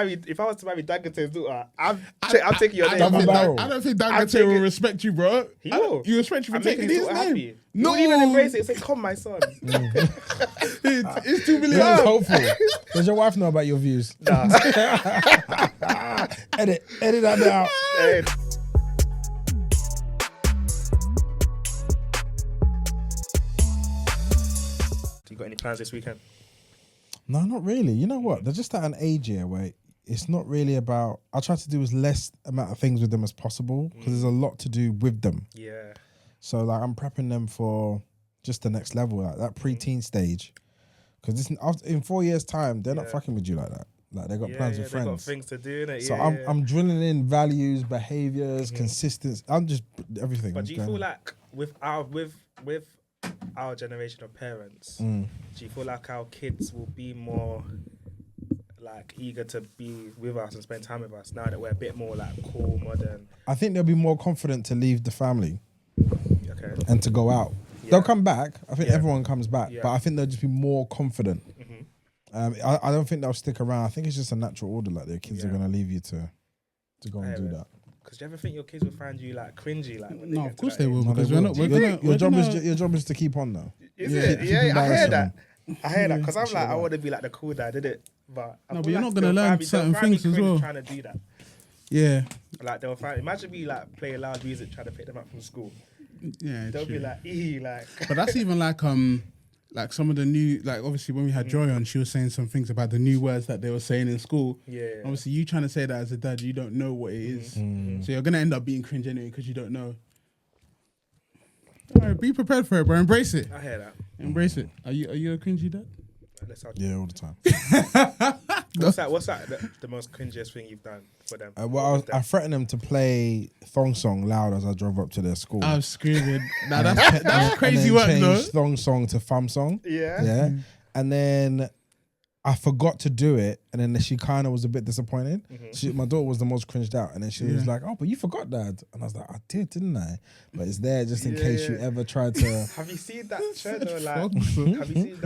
If I was to marry Dangote's daughter, I'm taking your name. I don't think Dangote will respect you, bro. He will. You respect you for taking his name. Happy. No, he wouldn't even embrace it. Say, "Come, my son." It's 2 million. That's hopeful. Does your wife know about your views? Nah. Edit that out. Hey. You got any plans this weekend? No, not really. You know what? They're just at an age here where it's not really about. I try to do as less amount of things with them as possible because there's a lot to do with them. Yeah. So like I'm prepping them for just the next level, like that pre-teen stage. Because in 4 years' time, they're not fucking with you like that. Like they got plans with friends. They got things to do, innit? So I'm drilling in values, behaviors, consistency. I'm just everything. But do you feel like with our generation of parents, do you feel like our kids will be more like eager to be with us and spend time with us now that we're a bit more like cool, modern? I think they'll be more confident to leave the family and to go out. Yeah. They'll come back. I think everyone comes back, but I think they'll just be more confident. I don't think they'll stick around. I think it's just a natural order. Like their kids are going to leave you to go and do that. Because do you ever think your kids will find you like cringy? Like when no, of course they will. No, because your job is to keep on though. Is it? Yeah, I hear that. Because I'm like, I want to be like the cool dad, did it? But you're not gonna learn certain things as well. Trying to do that. Yeah. Like they'll find. Imagine me like playing loud music, trying to pick them up from school. Yeah. They'll be like, like. But that's even like some of the new, like obviously when we had Joy on, she was saying some things about the new words that they were saying in school. Yeah. Obviously you trying to say that as a dad, you don't know what it is. So you're going to end up being cringe anyway because you don't know. All right, be prepared for it, bro. Embrace it. I hear that. Embrace it. Are you a cringy dad? Yeah, all the time. What's that the most cringiest thing you've done for them? I threatened them to play Thong Song loud as I drove up to their school. I was screaming. Now that's crazy work, though. Thong Song to Thumb Song. Yeah. And then I forgot to do it, and then she kind of was a bit disappointed. My daughter was the most cringed out, and then she was like, "Oh, but you forgot, Dad." And I was like, "I did, didn't I?" But it's there just in case you ever try to. Have you seen that trend on like? Have you seen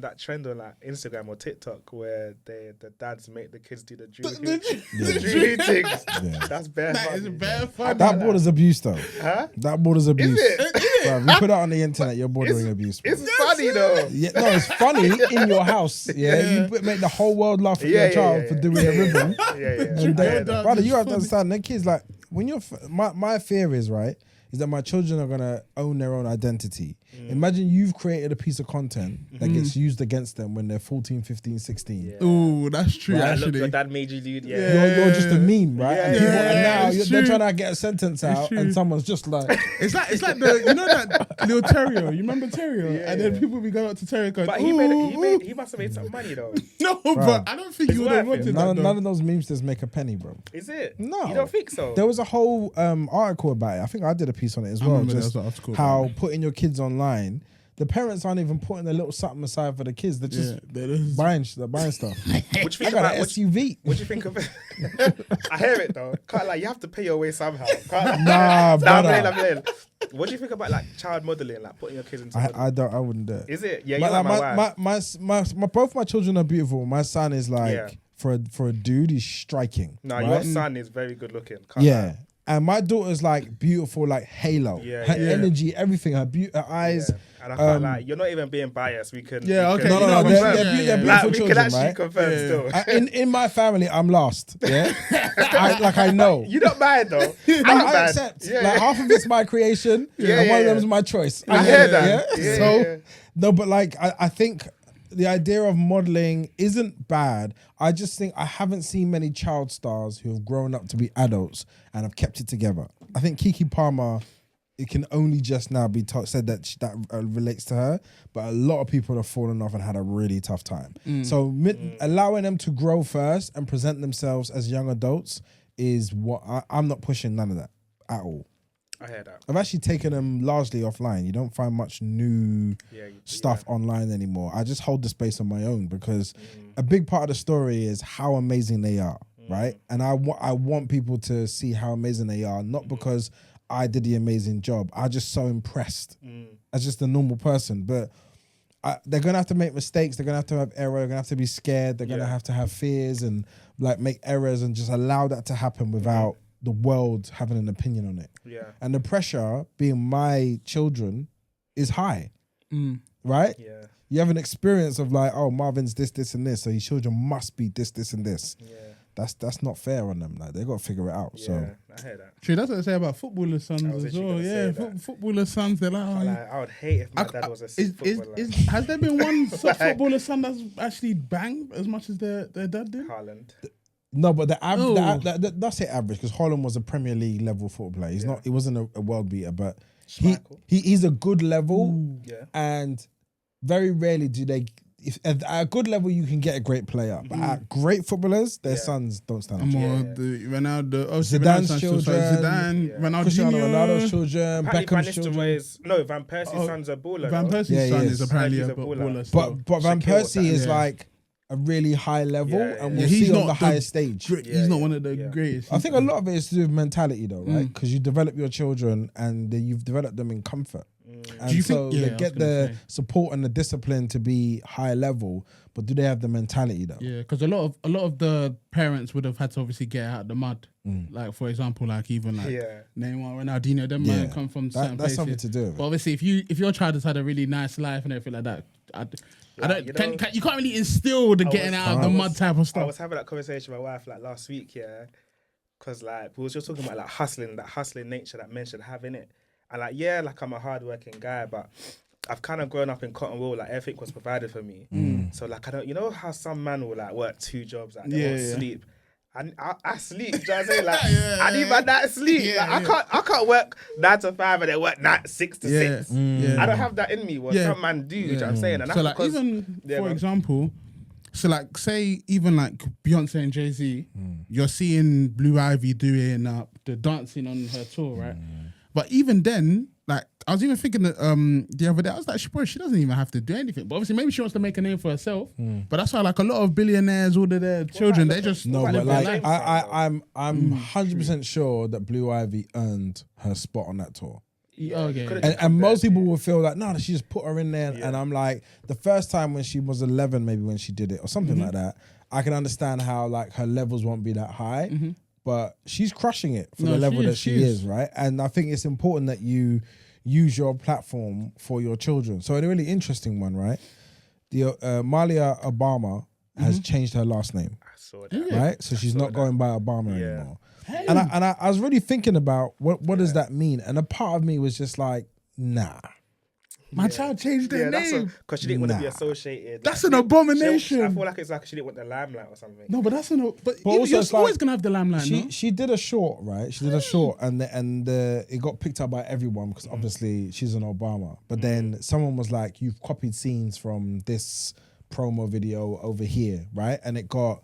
that trend on like Instagram or TikTok where the dads make the kids do the drill things? Yeah. That's bare fun. That is bare fun. That border's abuse, though. Huh? That border's abuse. Is it? Right, we put it on the internet. You're bordering abuse. Bro. It's funny though. Yeah, no, it's funny in your house. Yeah, you make the whole world laugh at your child for doing a ribbon. Brother, you have to understand. That kids like when you're. My fear is is that my children are gonna own their own identity. Imagine you've created a piece of content that gets used against them when they're 14, 15, 16. Yeah. Ooh, that's true. Right, actually, look, your dad made you do. You're just a meme, right? And now they're trying to get a sentence out, true. and someone's just like, it's like the that little Terrio. You remember Terrio? And then people be going up to Terrio going, but he must have made some money though. No, but I don't think you would have wanted that. None of those memesters make a penny, bro. Is it? No, you don't think so? There was a whole article about it. I think I did a piece on it as well. Just how putting your kids online. The parents aren't even putting a little something aside for the kids. They're just buying stuff. What do you think I got an SUV. What do you think of it? I hear it though. You have to pay your way somehow. Nah, brother. I'm playing. What do you think about like child modeling, like putting your kids into? I wouldn't do it. Is it? Yeah, my both my children are beautiful. My son is like for a dude, he's striking. No, your son is very good looking. Yeah. And my daughter's like beautiful, like halo. Her energy, everything, her eyes. Yeah. And I can't lie, you're not even being biased. We can. Yeah, okay. No, they're beautiful we children, can actually right? confirm still. In my family, I'm last. Yeah, I know. You don't mind though. I accept. Like half of it's my creation, and one of them is my choice. I hear that. Yeah? So no, but like I think the idea of modeling isn't bad. I just think I haven't seen many child stars who have grown up to be adults and have kept it together. I think Keke Palmer, it can only just now be said that relates to her, but a lot of people have fallen off and had a really tough time. So allowing them to grow first and present themselves as young adults is what I'm not pushing none of that at all. I hear that. I've actually taken them largely offline. You don't find much new stuff online anymore. I just hold the space on my own because a big part of the story is how amazing they are, right? And I want people to see how amazing they are, not because I did the amazing job. I'm just so impressed as just a normal person. But they're gonna have to make mistakes. They're gonna have to have error. They're gonna have to be scared. They're gonna have to have fears and like make errors and just allow that to happen without the world having an opinion on it. Yeah. And the pressure being my children is high, right? Yeah. You have an experience of like, oh, Marvin's this, and this, so his children must be this, and this. Yeah. That's not fair on them. Like they got to figure it out. Yeah, So I hear that. True, that's what I say about footballers' sons was as literally well. gonna Yeah, say that. footballers' sons, they're like, oh, Like, I would hate if my dad was a footballer. has there been one such footballer's son that's actually banged as much as their dad did? Haaland. no, but the average, that's it average because Holland was a Premier League level football player. He's not. He wasn't a world beater, but he's a good level. Yeah. And very rarely do they. If at a good level you can get a great player, but at great footballers, their sons don't stand up. The Ronaldo, Zidane's children, Cristiano Ronaldo's children, Beckham's children. Van Persie's son's a baller. Van Persie's son is apparently a baller. But Van Persie is like a really high level, and we'll he's see not on the highest stage. He's not one of the greatest. I think a lot of it is to do with mentality, though, right? Because you develop your children, and you've developed them in comfort. And do you so think, they get the support and the discipline to be high level, but do they have the mentality though? Yeah, because a lot of the parents would have had to obviously get out the mud. Like for example, like even like Neymar, Ronaldinho, them man come from certain that's places. something to do with it. But obviously, if your child has had a really nice life and everything like that, you can't really instill the getting out of the mud type of stuff. I was having that conversation with my wife like last week, because like we was just talking about like that hustling nature that men should have in it. And like, like I'm a hardworking guy, but I've kind of grown up in cotton wool. Like everything was provided for me. So like, I don't, you know how some man will like work 2 jobs, like they won't sleep. And I sleep. Do you know what I'm saying? Like I need my night sleep. I can't work 9 to 5 and then work 6 to 6. I don't have that in me. What some man do. You know what I'm saying? And that's so like because, even for example, so like say even like Beyonce and Jay-Z, you're seeing Blue Ivy doing the dancing on her tour, right? But even then, like I was even thinking that the other day, I was like, she doesn't even have to do anything. But obviously, maybe she wants to make a name for herself. But that's why, like a lot of billionaires, all of their children, they just but like I'm 100% sure that Blue Ivy earned her spot on that tour. And most people will feel like, no, she just put her in there. And I'm like, the first time when she was 11, maybe when she did it or something like that, I can understand how like her levels won't be that high. But she's crushing it for the level that she is, right? And I think it's important that you use your platform for your children. So a really interesting one, right? The Malia Obama has changed her last name. I saw that. Right? So she's not going by Obama anymore. And I was really thinking about what does that mean? And a part of me was just like, nah. My child changed their name because she didn't want to be associated. That's an abomination. I feel like it's like she didn't want the limelight or something. No, but but also you're always gonna have the limelight. She did a short, right? She did a short, and it got picked up by everyone because obviously she's an Obama. But then someone was like, "You've copied scenes from this promo video over here, right?" And it got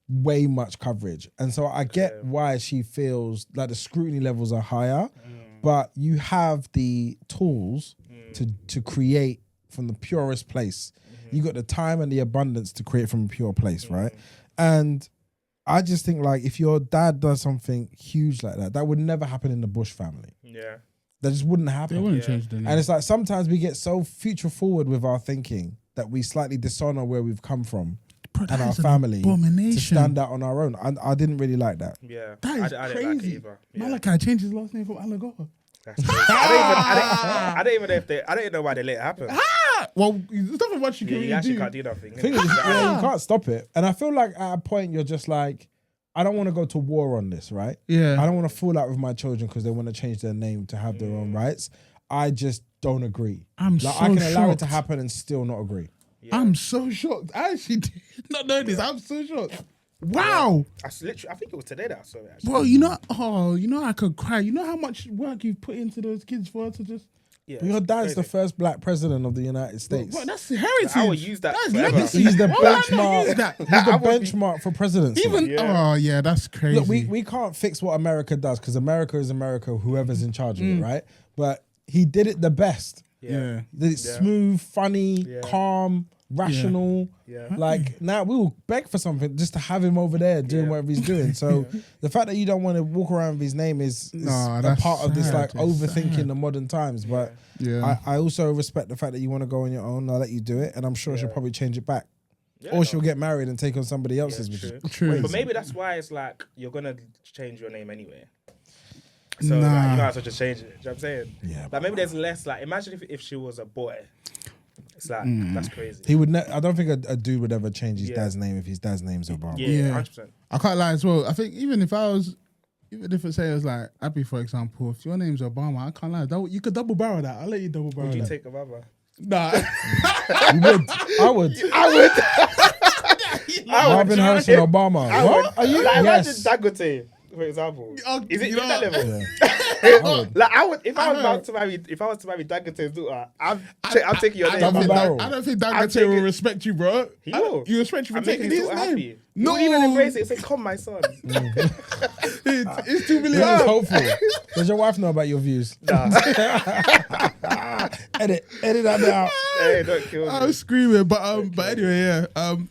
way much coverage, and so I get why she feels like the scrutiny levels are higher, but you have the tools to create from the purest place. You got the time and the abundance to create from a pure place, right? And I just think like if your dad does something huge like that would never happen in the Bush family. Yeah. That just wouldn't happen. They wouldn't change the name. And it's like sometimes we get so future forward with our thinking that we slightly dishonor where we've come from and our family to stand out on our own. I didn't really like that. Yeah. That is I crazy. didn't like it either. Malachi changed his last name from Alagora. I don't even know why they let it happen. Well, there's nothing much you can really actually do. Can't do nothing. You can't stop it. And I feel like at a point you're just like, I don't want to go to war on this, right? Yeah. I don't want to fall out with my children because they want to change their name to have their own rights. I just don't agree. I can allow it to happen and still not agree. Yeah. I'm so shocked. I actually did not know this. I'm so shocked. Wow. I think it was today that I saw it. Actually. Bro, I could cry. You know how much work you've put into those kids for her to just... Yeah, your dad's the first black president of the United States. Well, that's heritage. I will use that. That's legacy. He's the benchmark. He's the benchmark for presidency. That's crazy. Look, we can't fix what America does because America is America, whoever's in charge of it, right? But he did it the best. Yeah. Did it smooth, funny, calm, rational. Yeah. Like now we will beg for something just to have him over there doing whatever he's doing. So the fact that you don't want to walk around with his name is a that's part of this sad. like It's overthinking sad. the modern times. But Yeah. I also respect the fact that you want to go on your own. I'll let you do it, and I'm sure she'll probably change it back. Yeah, Or she'll get married and take on somebody else's. Which is True. But maybe that's why it's like you're gonna change your name anyway. So like, Nah. you might as well just change it. Do you know what I'm saying? Yeah, Like maybe there's less. Like imagine if she was a boy. It's like that's crazy. he would. I don't think a dude would ever change his dad's name if his dad's name's Obama. Yeah, 100%. I can't lie as well. I think even if it say it was like Abby, for example, if your name's Obama, I can't lie. You could double barrel that. I'll let you double barrel Would you that. take a brother? Nah. You would. I would. Marvyn Harrison Obama. What? Are you? Like, Yes. imagine Dangote, for example. Is it you that know- level? Yeah. Like I would, if I was about to marry, if I was to marry Dangote's daughter, I'm taking your I name. don't think barrel. I don't think I'm Dangote taking- will respect you, bro. He will. You respect you for I'm taking making his his daughter name. happy. No, He wouldn't even embrace it. Say, "Come, my son." It's 2 million. This is hopeful. Does your wife know about your views? Nah. Edit that bit out. Hey, don't kill I me. was screaming, but anyway, yeah.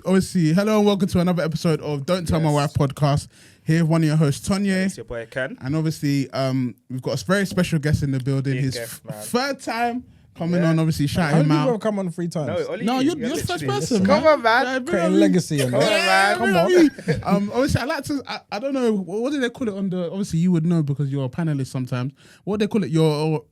Obviously, hello and welcome to another episode of Don't Tell My Wife podcast. Here, with one of your hosts, Tonye, It's your boy Ken. and obviously, we've got a very special guest in the building. Big His guest, man. third time coming Yeah. on. Obviously, shout How him many people out. have come on 3 times? No, only No, you're the literally- first person. Come man. on, man. Yeah, bring Creating on. legacy on Come on, that. man. Come on. Obviously, I like to. I don't know what do they call it on the. Obviously, you would know because you're a panelist sometimes. What do they call it? Your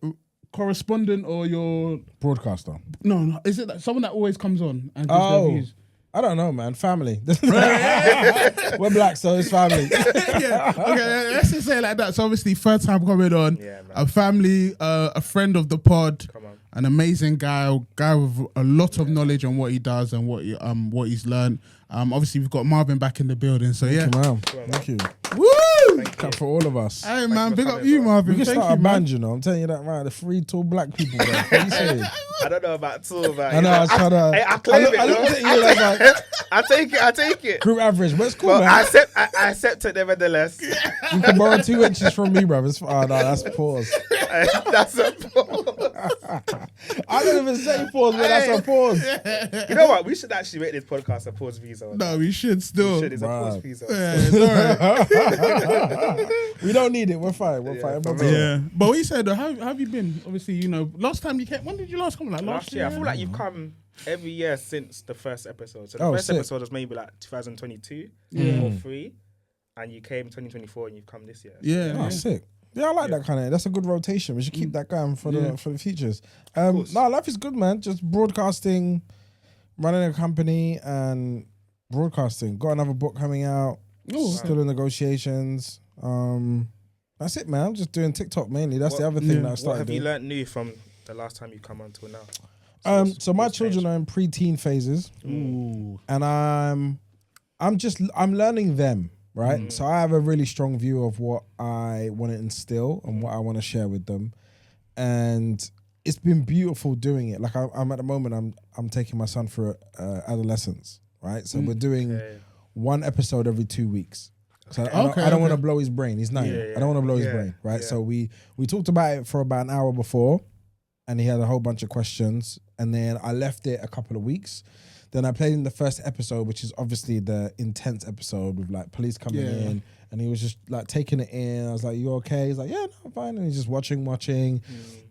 correspondent or your Broadcaster. no? Is it someone that always comes on and gives their Oh, views? I don't know, man. Family. We're black, so it's family. Yeah. Okay, let's just say it like that. So obviously, third time coming on. Yeah, man. A family, a friend of the pod. Come on. An amazing guy with a lot of knowledge on what he does and what he's learned. Obviously we've got Marvyn back in the building, so yeah. Come on. Thank you. Woo! Clap for all of us. Hey man, for big up coming, you, bro. Marvyn. We can Thank start you, a man. band, you know. I'm telling you that right. The 3 tall black people, bro. What are you saying? I don't know about two, man. I know. I was trying to. Hey, I claim it. I looked though. at you like, I take it. group average, but it's cool, Well, man. I accept it nevertheless. You can borrow 2 inches from me, bro. It's, oh, no, that's pause. That's a pause. I don't even say pause, but that's a pause. You know what? We should actually make this podcast a pause visa. No, we should still. Shit is a pause Bruh. visa. Yeah, it's all right. We don't need it. We're fine. We're fine. for We're real. fine. Yeah, but what you said though, how have you been? Obviously, you know, last time you came. When did you last come? Like Last year, I feel like you've come every year since the first episode. So the Oh, first sick. episode was maybe like 2022 or 3, and you came 2024 and you've come this year. Yeah. Oh, sick. Yeah, I like that kind of. That's a good rotation. We should keep that going for the futures. course. No, life is good, man. Just broadcasting, running a company, and broadcasting. Got another book coming out. Still in negotiations. That's it, man. I'm just doing TikTok mainly. That's the other thing that I What started have you doing. learnt new from the last time you come on till now? So my children are in pre-teen phases, Ooh. and I'm learning them. Right, so I have a really strong view of what I want to instill and what I want to share with them, and it's been beautiful doing it. Like I'm at the moment, I'm taking my son through adolescence. Right, so we're doing 1 episode every 2 weeks. So I don't want to blow his brain. He's 9. I don't want to blow his brain. Right, so we talked about it for about an hour before, and he had a whole bunch of questions, and then I left it a couple of weeks. Then I played in the first episode, which is obviously the intense episode with like police coming in, and he was just like taking it in. I was like, "You okay?" He's like, "Yeah, no, I'm fine." And he's just watching, and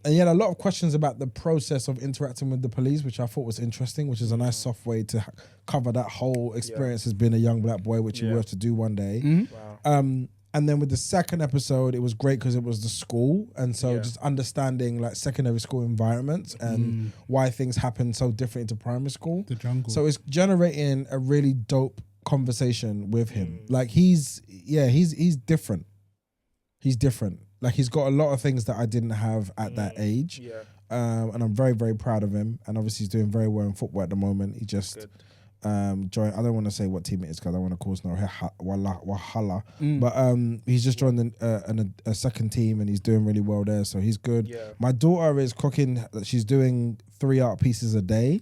he had a lot of questions about the process of interacting with the police, which I thought was interesting, which is a nice soft way to cover that whole experience as being a young black boy, which he will have to do one day. Wow. And then with the second episode, it was great because it was the school. And so just understanding like secondary school environments and why things happen so different into primary school. The jungle. So it's generating a really dope conversation with him. Like he's different. He's different. Like he's got a lot of things that I didn't have at that age. Yeah. And I'm very, very proud of him. And obviously he's doing very well in football at the moment. He just... Good. joined. I don't want to say what team it is because I don't want to cause no wahala. But he's just joined a second team and he's doing really well there. So he's good. Yeah. My daughter is cooking. She's doing 3 art pieces a day,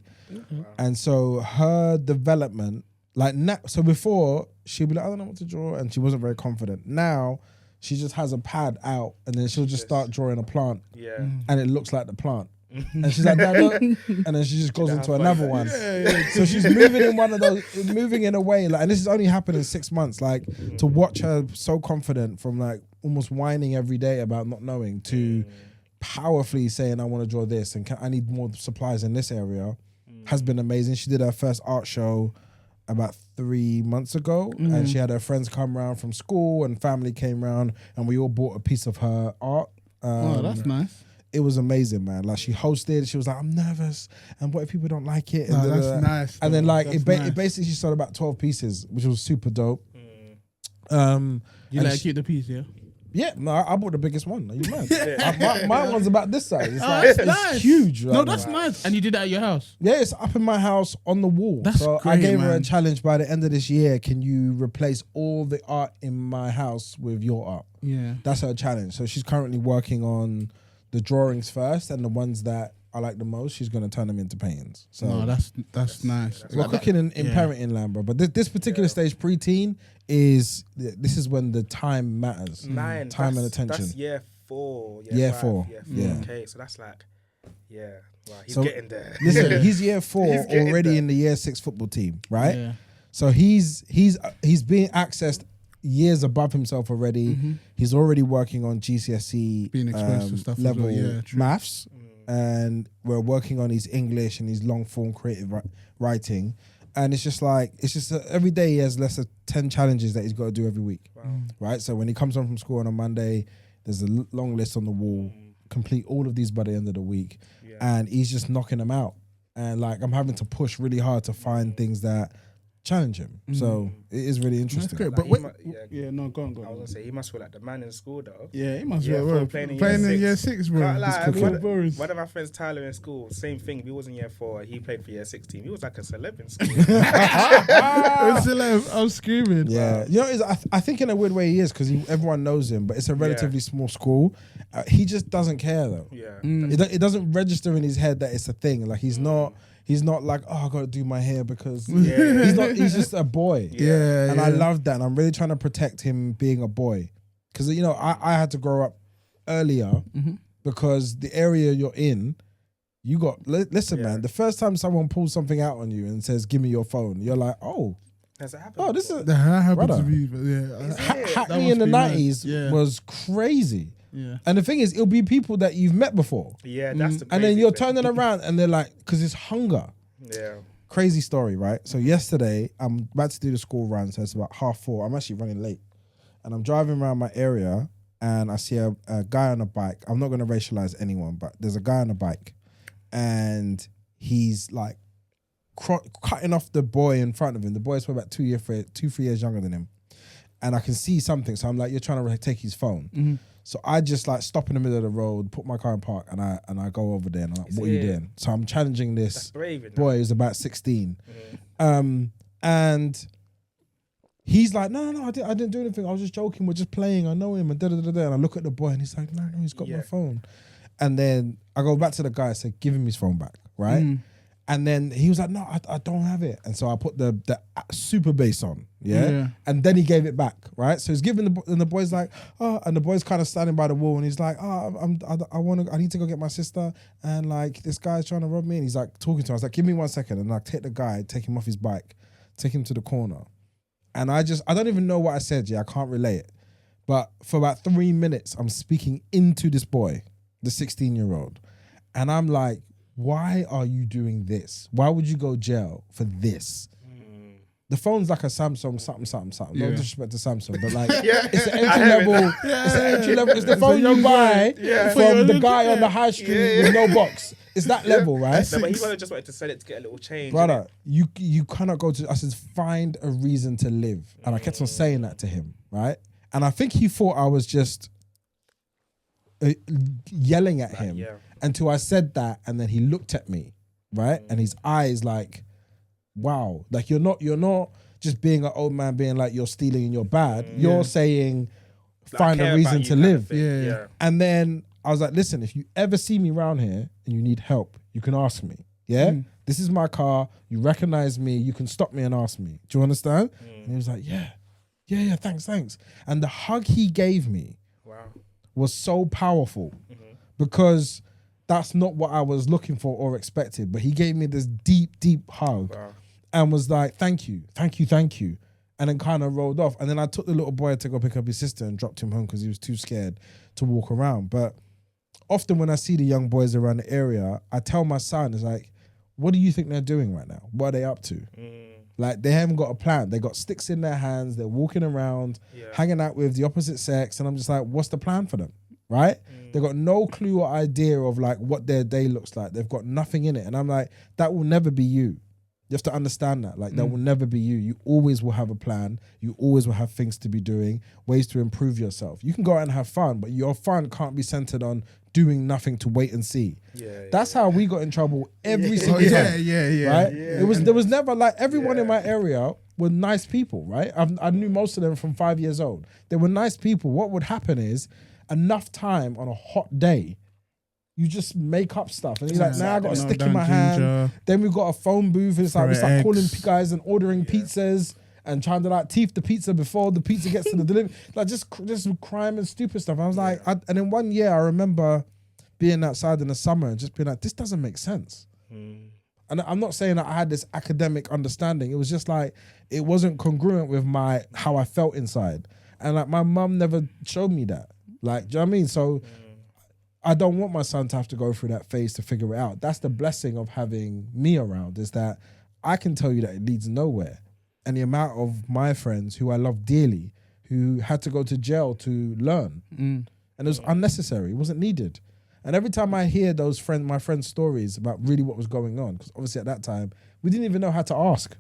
and so her development, like so before she'd be like, I don't know what to draw, and she wasn't very confident. Now she just has a pad out, and then she'll just start drawing a plant, Yeah. and it looks like the plant. And she's like, Dad, look. And then she just goes into another one. So she's moving in one of those, moving in a way, like, and this has only happened in 6 months, like, to watch her so confident from like almost whining every day about not knowing to powerfully saying, I want to draw this and I need more supplies in this area, has been amazing. She did her first art show about 3 months ago, and she had her friends come round from school and family came round, and we all bought a piece of her art. Oh, that's nice. It was amazing, man. Like, she hosted, she was like, I'm nervous, and what if people don't like it? No, that's nice. And then like That's it nice. basically, she sold about 12 pieces, which was super dope. You and let her she- keep the piece, yeah? Yeah, no, I bought the biggest one. Are you mad? My one's about this size. It's, Oh, like, that's it's nice. huge. Right No, now. that's nice. And you did that at your house? Yeah, it's up in my house on the wall. That's so I great, gave her a man. challenge by the end of this year. Can you replace all the art in my house with your art? Yeah. That's her challenge. So she's currently working on the drawings first, and the ones that I like the most, she's going to turn them into paintings. So No, that's nice. we're cooking in parenting land, bro. But this particular stage, preteen, this is when the time matters. 9. Time and That's attention. year 4. Year 5, four. Year 4. Yeah. Okay, so that's like, wow, he's So, getting there. Listen, he's year 4 He's getting already there. in the year 6 football team, right? Yeah. So he's being accessed years above himself already. He's already working on GCSE Being exposed to stuff as level well, yeah, true. maths, and we're working on his English and his long form creative writing. And it's just every day he has less than 10 challenges that he's got to do every week, right? So when he comes home from school on a Monday, there's a long list on the wall. Complete all of these by the end of the week, and he's just knocking them out. And like, I'm having to push really hard to find things that challenge him. So it is really That's interesting. great. Like, But he wait, mu- no, go on. I was gonna say he must feel like the man in school though. Yeah, he must Yeah, well, for well, playing in playing year in year 6. 6, bro. Can't lie, It's cool. Boris. one of my friends, Tyler, in school, same thing. He was in year 4. He played for year 16. He was like a celeb in school. I'm screaming. Yeah, you know, I think in a weird way he is, because everyone knows him, but it's a relatively small school. He just doesn't care though. Yeah. It doesn't register in his head that it's a thing. Like, he's not like, oh, I gotta do my hair because he's just a boy. Yeah, And I love that. And I'm really trying to protect him being a boy. Because, you know, I had to grow up earlier because the area you're in, you got, listen, man, the first time someone pulls something out on you and says, give me your phone, you're like, oh, Has it happened? oh, this is, That happened Brother. to me, but yeah. Hackney must in the be mad. 90s Yeah. was crazy. Yeah. And the thing is, it'll be people that you've met before. Yeah, that's the. And then crazy you're thing. turning around and they're like, because it's hunger. Yeah. Crazy story, right? So yesterday, I'm about to do the school run, so it's about 4:30. I'm actually running late. And I'm driving around my area, and I see a guy on a bike. I'm not going to racialize anyone, but there's a guy on a bike. And he's like cutting off the boy in front of him. The boy's probably about 3 years younger than him. And I can see something. So I'm like, you're trying to take his phone. So I just like stop in the middle of the road, put my car in park, and I go over there and I'm like, what are you doing? So I'm challenging That's this brave. Isn't boy who's about 16. And he's like, no, I didn't do anything. I was just joking. We're just playing. I know him. And And I look at the boy and he's like, no, he's got my phone. And then I go back to the guy and say, give him his phone back, right? And then he was like, no, I don't have it. And so I put the super bass on, yeah? And then he gave it back, right? So he's giving and the boy's like, oh, and the boy's kind of standing by the wall and he's like, oh, I need to go get my sister, and like this guy's trying to rob me, and he's like talking to us, like, give me 1 second, and I take the guy, take him off his bike, take him to the corner, and I don't even know what I said, I can't relay it, but for about 3 minutes I'm speaking into this boy, the 16-year-old, and I'm like, why are you doing this? Why would you go jail for this? The phone's like a Samsung something. No disrespect to Samsung, but like it's an entry level. It's an entry level. It's the phone you buy from the guy on the high street with no box. It's that level, right? No, but he would have just wanted to sell it to get a little change. Brother, you cannot go to. I said, find a reason to live, and I kept on saying that to him, right? And I think he thought I was just yelling at him until I said that, and then he looked at me, right? And his eyes like, wow, like you're not just being an old man being like you're stealing and you're bad. You're saying find a reason to live. Yeah. And then I was like, listen, if you ever see me around here and you need help, you can ask me. Yeah? This is my car. You recognize me. You can stop me and ask me. Do you understand? And he was like, yeah, thanks. And the hug he gave me was so powerful because that's not what I was looking for or expected. But he gave me this deep, deep hug and was like, thank you. And then kind of rolled off. And then I took the little boy to go pick up his sister and dropped him home because he was too scared to walk around. But often when I see the young boys around the area, I tell my son, it's like, what do you think they're doing right now? What are they up to? Like, they haven't got a plan. They got sticks in their hands. They're walking around, hanging out with the opposite sex. And I'm just like, what's the plan for them? Right? They've got no clue or idea of like what their day looks like. They've got nothing in it. And I'm like, that will never be you. You have to understand that. Like, that will never be you. You always will have a plan. You always will have things to be doing, ways to improve yourself. You can go out and have fun, but your fun can't be centered on doing nothing to wait and see. That's how we got in trouble every single time. Right? There was never like, everyone in my area were nice people, right? I knew most of them from 5 years old. They were nice people. What would happen is, enough time on a hot day, you just make up stuff. And he's like, now I got a stick in my hand. Then we've got a phone booth. It's like, we start calling guys and ordering pizzas and trying to like teeth the pizza before the pizza gets to the delivery. Like just crime and stupid stuff. I was like, and then one year I remember being outside in the summer and just being like, this doesn't make sense. And I'm not saying that I had this academic understanding. It was just like, it wasn't congruent with how I felt inside. And like, my mum never showed me that. Like, do you know what I mean? So I don't want my son to have to go through that phase to figure it out. That's the blessing of having me around, is that I can tell you that it leads nowhere. And the amount of my friends who I love dearly, who had to go to jail to learn. And it was unnecessary. It wasn't needed. And every time I hear my friends' stories about really what was going on, because obviously at that time, we didn't even know how to ask.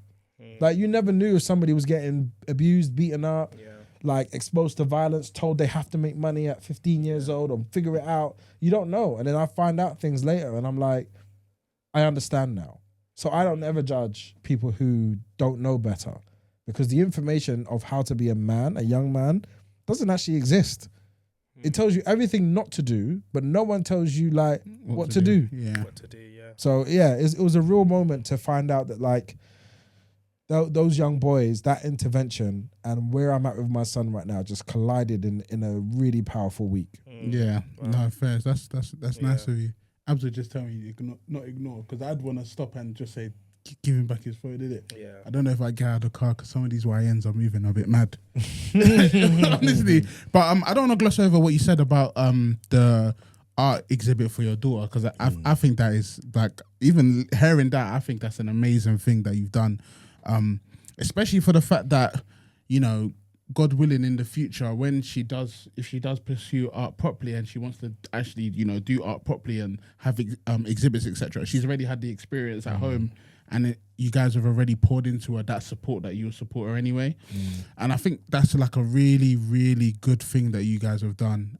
Like, you never knew if somebody was getting abused, beaten up, like exposed to violence, told they have to make money at 15 years old or figure it out. You don't know. And then I find out things later and I'm like, I understand now. So I don't ever judge people who don't know better, because the information of how to be a man, a young man, doesn't actually exist. It tells you everything not to do, but no one tells you like what to do. What to do, So it was a real moment to find out that like, those young boys, that intervention, and where I'm at with my son right now just collided in a really powerful week. No, fair. That's nice of you. Absolutely, just tell me not ignore, because I'd want to stop and just say, give him back his phone, did it? I don't know if I get out of the car because some of these YNs are moving a bit mad. Honestly. But I don't want to gloss over what you said about the art exhibit for your daughter, because I think that is, like, even hearing that, I think that's an amazing thing that you've done. Especially for the fact that, you know, God willing, in the future, when if she does pursue art properly and she wants to actually, you know, do art properly and have exhibits, etc., she's already had the experience at home, and you guys have already poured into her that support that you'll support her anyway. And I think that's like a really, really good thing that you guys have done.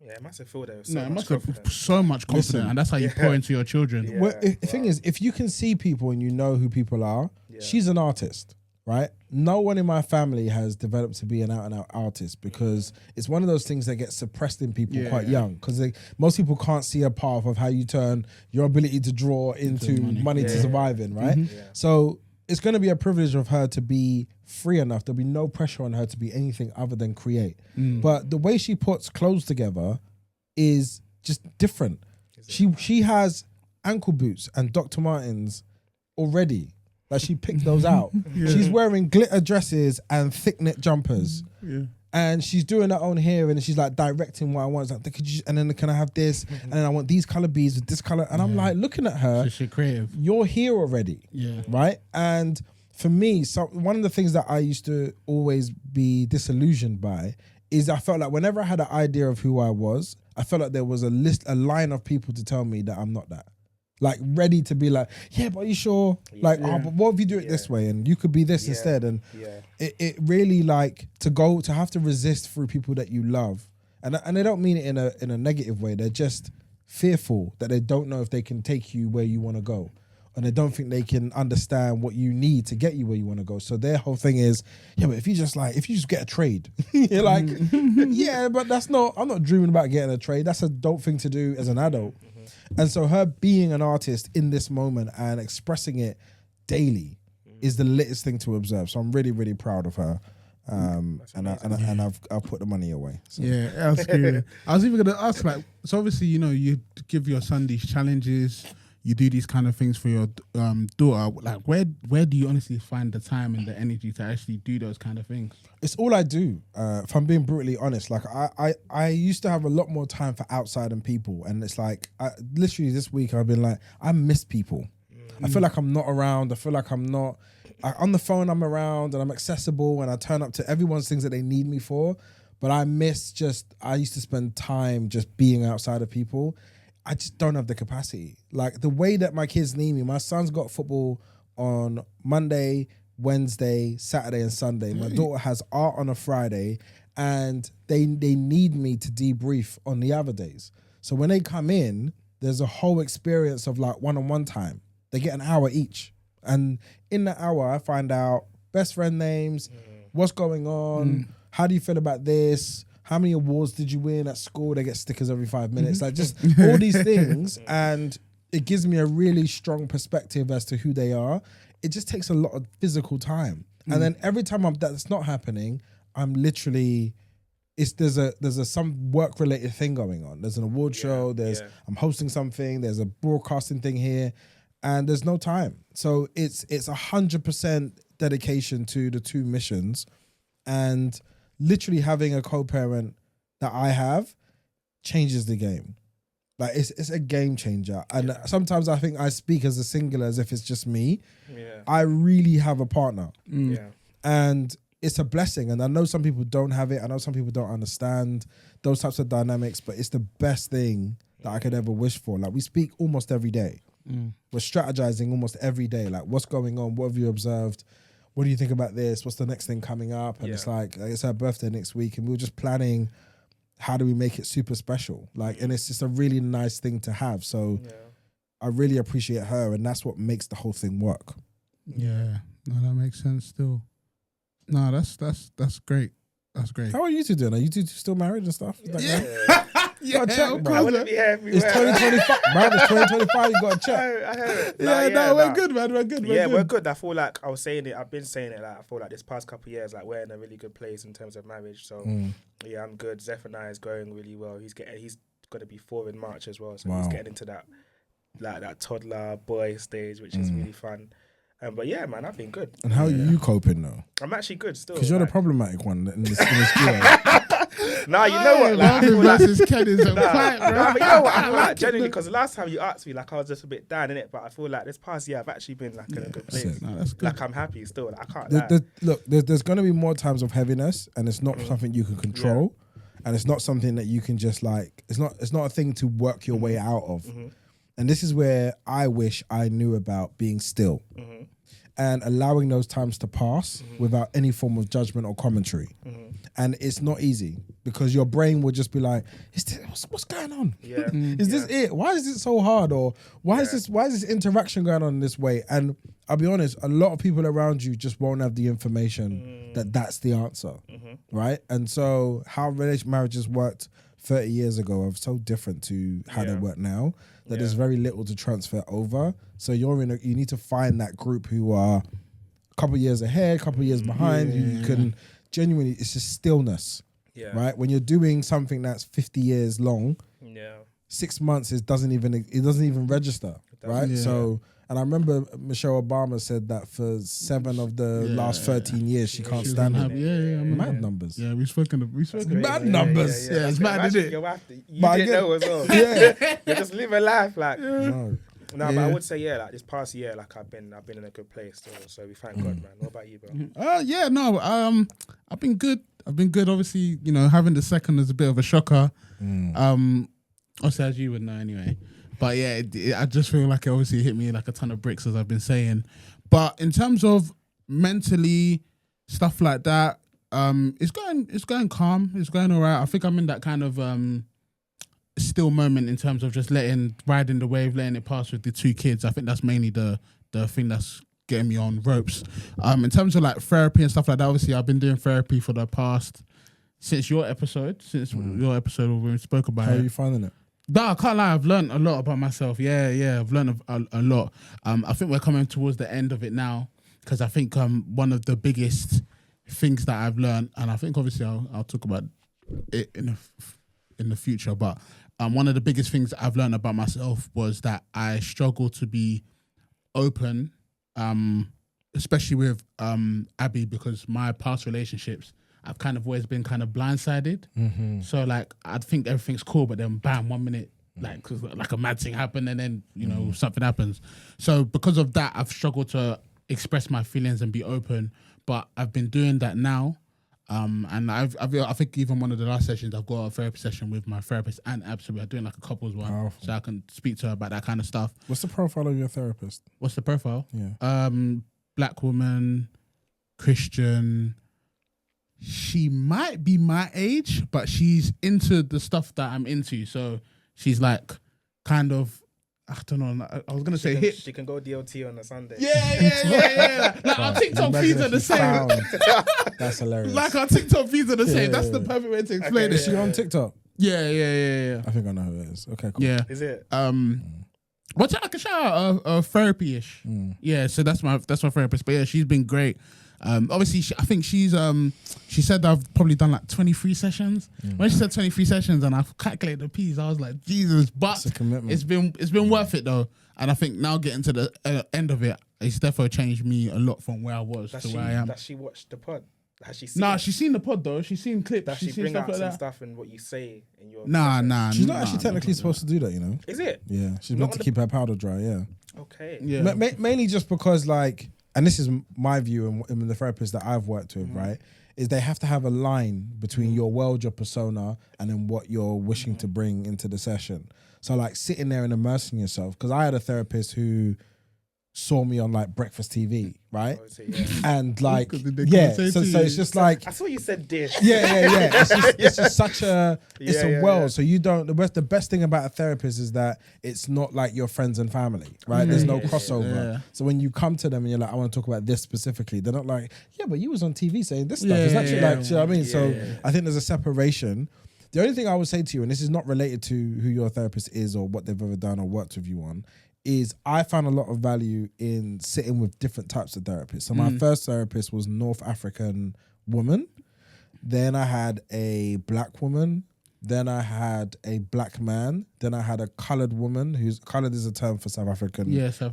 It must have filled her with so much confidence, and that's how you pour into your children. Well, the thing is, if you can see people and you know who people are, she's an artist, right? No one in my family has developed to be an out-and-out artist, because it's one of those things that gets suppressed in people quite young, because most people can't see a path of how you turn your ability to draw into money to survive in, right? So it's going to be a privilege of her to be free enough. There'll be no pressure on her to be anything other than create. But the way she puts clothes together is just different. She has ankle boots and Dr. Martens already. Like, she picked those out. She's wearing glitter dresses and thick knit jumpers. And she's doing her own hair, and she's like directing what I want. It's like, and then can I have this? And then I want these color beads with this color. And I'm like looking at her. So she's creative. You're here already. Right? And for me, so one of the things that I used to always be disillusioned by is I felt like whenever I had an idea of who I was, I felt like there was a line of people to tell me that I'm not that. Like, ready to be like, yeah, but are you sure? Like, oh, but what if you do it this way? And you could be this instead. And it really, like, to have to resist through people that you love. And they don't mean it in a negative way. They're just fearful that they don't know if they can take you where you want to go. And they don't think they can understand what you need to get you where you want to go. So their whole thing is, yeah, but if you just get a trade, you're like, yeah, but I'm not dreaming about getting a trade. That's a dope thing to do as an adult. And so her being an artist in this moment and expressing it daily is the littest thing to observe. So I'm really, really proud of her. I'll put the money away. So. Yeah, that's good. I was even gonna ask, like, so obviously, you know, you give your son these challenges, you do these kind of things for your daughter. Like, where do you honestly find the time and the energy to actually do those kind of things? It's all I do. If I'm being brutally honest, like I used to have a lot more time for outside and people, and it's like literally this week I've been like, I miss people. I feel like I'm not around. I feel like I'm not. On the phone, I'm around and I'm accessible and I turn up to everyone's things that they need me for. But I used to spend time just being outside of people. I just don't have the capacity. Like the way that my kids need me, my son's got football on Monday, Wednesday, Saturday and Sunday. My daughter has art on a Friday and they need me to debrief on the other days. So when they come in, there's a whole experience of like one-on-one time. They get an hour each. And in that hour, I find out best friend names, what's going on, how do you feel about this, how many awards did you win at school? They get stickers every 5 minutes. Like just all these things. And it gives me a really strong perspective as to who they are. It just takes a lot of physical time. And then every time that's not happening, I'm literally... there's a some work related thing going on. There's an award show. I'm hosting something. There's a broadcasting thing here, and there's no time. So it's 100% dedication to the two missions, and literally having a co-parent that I have changes the game. Like it's a game changer. And sometimes I think I speak as a singular as if it's just me. Yeah. I really have a partner. Yeah. And it's a blessing. And I know some people don't have it. I know some people don't understand those types of dynamics, but it's the best thing that I could ever wish for. Like we speak almost every day. We're strategizing almost every day. Like what's going on? What have you observed? What do you think about this? What's the next thing coming up? And it's like, it's her birthday next week. And we were just planning, how do we make it super special? Like, and it's just a really nice thing to have. So I really appreciate her. And that's what makes the whole thing work. Yeah. No, that makes sense still. No, that's great. That's great. How are you two doing? Are you two still married and stuff? Yeah, check, I wouldn't be here. It's 2025, bro. It's 2025. You got to check. I heard. We're good, man. We're good. We're good. I feel like I was saying it. I've been saying it. Like I feel like this past couple of years, like we're in a really good place in terms of marriage. So yeah, I'm good. Zephaniah is going really well. He's going to be 4 in March as well. So he's getting into that toddler boy stage, which is really fun. But yeah, man, I've been good. And how are you coping though? I'm actually good still. Because you're the problematic one in this duo. Nah, you know what? Like, Marvyn versus Ken is a fight, bro. But you know what? I feel like genuinely, because the last time you asked me, like I was just a bit down in it. But I feel like this past year, I've actually been like in a good place. No, that's good. Like I'm happy still. Like, I can't lie. Look, there's going to be more times of heaviness, and it's not something you can control, and it's not something that you can just like. It's not a thing to work your way out of. And this is where I wish I knew about being still. And allowing those times to pass without any form of judgment or commentary. And it's not easy because your brain will just be like, what's going on? Yeah. Is this it? Why is it so hard? Or why is this interaction going on in this way? And I'll be honest, a lot of people around you just won't have the information that that's the answer. Right? And so how marriages worked 30 years ago are so different to how they work now that there's very little to transfer over. So you need to find that group who are a couple of years ahead, a couple of years behind. You can genuinely, it's just stillness, right? When you're doing something that's 50 years long, 6 months it doesn't even register, right? Yeah. So, and I remember Michelle Obama said that for 7 of the last 13 years she can't stand it. Mad numbers. Yeah, we spoken mad numbers. Yeah, it's mad, isn't it? You didn't know as well. You just live a life like. No, but I would say like this past year, like I've been in a good place still. So we thank God, man. What about you, bro? I've been good. Obviously, you know, having the second is a bit of a shocker. Obviously, as you would know anyway. But yeah, I just feel like it obviously hit me like a ton of bricks, as I've been saying. But in terms of mentally, stuff like that, it's going calm. It's going all right. I think I'm in that kind of still moment in terms of just riding the wave, letting it pass with the 2 kids. I think that's mainly the thing that's getting me on ropes. In terms of like therapy and stuff like that, obviously I've been doing therapy for the past since your episode when we spoke about it. How are you finding it? No, I can't lie. I've learned a lot about myself. Yeah. I've learned a lot. I think we're coming towards the end of it now because I think one of the biggest things that I've learned, and I think obviously I'll talk about it in the future, but one of the biggest things that I've learned about myself was that I struggle to be open, especially with Abby, because my past relationships, I've kind of always been kind of blindsided. Mm-hmm. So like I think everything's cool, but then bam, 1 minute like a mad thing happened, and then something happens. So because of that, I've struggled to express my feelings and be open. But I've been doing that now, and I think even one of the last sessions, I've got a therapy session with my therapist and Abby. We're doing like a couples one, Powerful. so I can speak to her about that kind of stuff. What's the profile of your therapist? What's the profile? Yeah. Black woman, Christian. She might be my age, but she's into the stuff that I'm into. So she's like kind of, I don't know. I was gonna say hit. She can go DLT on a Sunday. Yeah. Like our TikTok feeds are the same. That's hilarious. Like our TikTok feeds are the same. Yeah, That's yeah, the perfect way to explain Is it. she on TikTok? Yeah. I think I know who it is. Okay, cool. Yeah. Is it? What's I can shout out a therapy-ish. Yeah, so that's my therapist. But yeah, she's been great. Obviously, I think she said I've probably done like 23 sessions. When she said 23 sessions and I've calculated the P's, I was like, Jesus, but It's a commitment. it's been worth it though. And I think now getting to the end of it, it's definitely changed me a lot from where I was to where I am. Does she watch the pod? Has she seen Nah, it? she's seen the pod though. She's seen clips. Does she She's seen bring stuff out like some that. stuff and what you say in your Nah. She's not actually technically supposed to do that, you know? Is it? Yeah, she's Not meant to on keep her powder dry, yeah. Okay. Yeah. Mainly just because, like, and this is my view and the therapist that I've worked with, right, is they have to have a line between your world, your persona, and then what you're wishing to bring into the session. So, like, sitting there and immersing yourself, because I had a therapist who saw me on, like, breakfast TV, right? And, like, yeah, so it's just like... I saw you said dish. Yeah. It's just such a world. Yeah. So you don't. The best thing about a therapist is that it's not like your friends and family, right? There's no crossover. Yeah. So when you come to them and you're like, I want to talk about this specifically, they're not like, yeah, but you was on TV saying this stuff. It's actually like, do you know what I mean? So I think there's a separation. The only thing I would say to you, and this is not related to who your therapist is or what they've ever done or worked with you on, is I found a lot of value in sitting with different types of therapists. So my first therapist was North African woman. Then I had a black woman. Then I had a black man. Then I had a colored woman, who's colored is a term for South African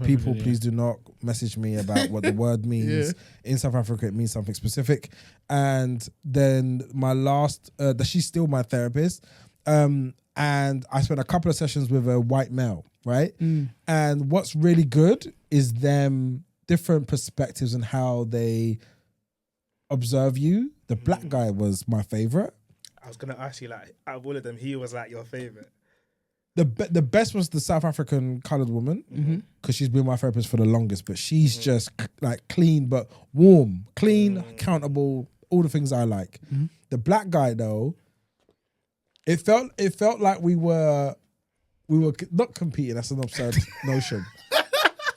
people. Please do not message me about what the word means. In South Africa, it means something specific. And then my last, she's still my therapist. And I spent a couple of sessions with a white male, right? And what's really good is them different perspectives and how they observe you. The black guy was my favorite. I was gonna ask you, like, out of all of them, he was like your favorite. The best was the South African colored woman because she's been my therapist for the longest, but she's just like clean but warm, clean, accountable, all the things I like. The black guy though, it felt like we were not competing. That's an absurd notion.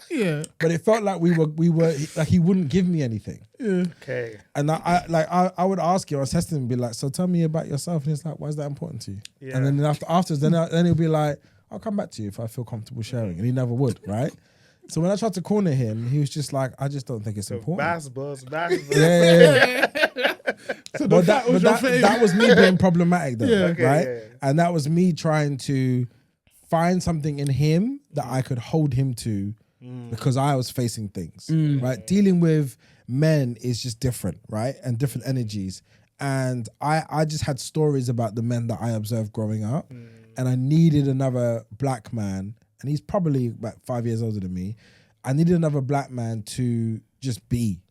Yeah. But it felt like we were like he wouldn't give me anything. Yeah. Okay. And I would ask you, I was testing him and be like, so tell me about yourself. And he's like, why is that important to you? Yeah. And then afterwards, then he'll be like, I'll come back to you if I feel comfortable sharing. And he never would, right? So when I tried to corner him, he was just like, I just don't think it's important. Bass boss. Yeah. So But that was me being problematic though, Okay, right? yeah. And that was me trying to find something in him that I could hold him to because I was facing things, right? Dealing with men is just different, right? And different energies. And I just had stories about the men that I observed growing up. And I needed another black man, and he's probably about 5 years older than me. I needed another black man to just be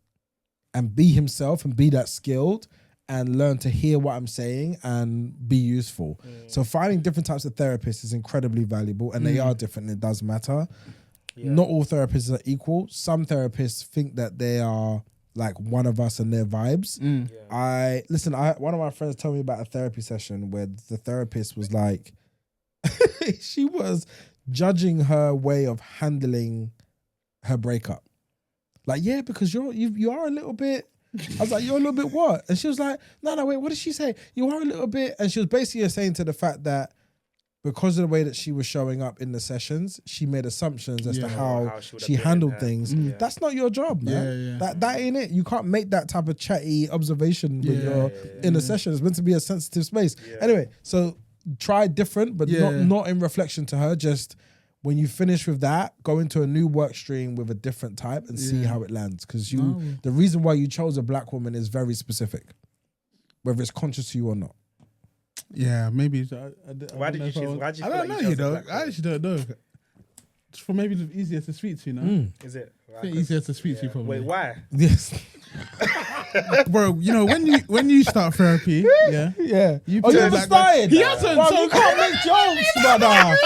himself and be that skilled and learn to hear what I'm saying and be useful. So finding different types of therapists is incredibly valuable, and they are different. And it does matter. Not all therapists are equal. Some therapists think that they are like one of us and their vibes. One of my friends told me about a therapy session where the therapist was like, she was judging her way of handling her breakup. Like, yeah, because you are a little bit. I was like, you're a little bit what? And she was like, no, wait, what did she say? You are a little bit. And she was basically saying to the fact that because of the way that she was showing up in the sessions, she made assumptions as to how how she would have she been in handled her. things. Yeah. That's not your job, man. Yeah. That ain't it. You can't make that type of chatty observation when you're in a session. It's meant to be a sensitive space. Yeah. Anyway, so try different, but Yeah. not in reflection to her. Just when you finish with that, go into a new work stream with a different type and see how it lands. Because the reason why you chose a black woman is very specific, whether it's conscious to you or not. Yeah, maybe. Why did you choose? Why did you I feel don't like know, you chose you a know. black I woman? actually don't know. Just for maybe the easier to speak to, you know. Is it? I think easier to speak to, probably. Wait, why? Yes. Bro, you know when you start therapy, yeah, Yeah. You Oh, you feel haven't like started? He hasn't, Bro, so- you can't make jokes, brother.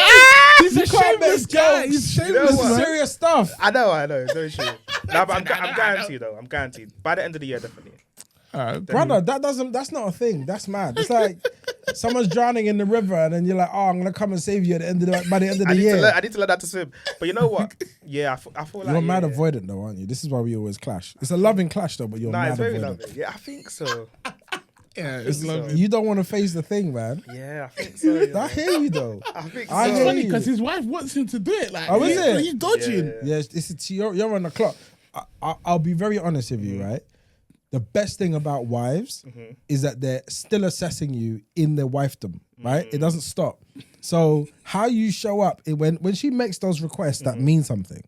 he's a You can't make shameless guy. jokes. He's You know shameless, what? This is man. serious stuff. I know. It's very true. No, but I'm guaranteed though. I'm guaranteed. By the end of the year, definitely. Brother, that's not a thing. That's mad. It's like someone's drowning in the river and then you're like, oh, I'm gonna come and save you by the end of the year. I need to learn how to swim. But you know what? Yeah, I feel like You're mad avoidant though, aren't you? This is why we always clash. It's a loving clash though, but you're Nah, mad it's very avoidant. lovely. Yeah, I think so. Yeah, it's so. lovely. You don't want to face the thing, man. Yeah, I think so. You know. I hear you though. I think I so. hear Funny you. because his wife wants him to do it. Like, Oh, is it? He's dodging. Yeah. Yeah, you're on the clock. I'll be very honest with you, right? The best thing about wives is that they're still assessing you in their wifedom, right? It doesn't stop. So how you show up when she makes those requests, that means something.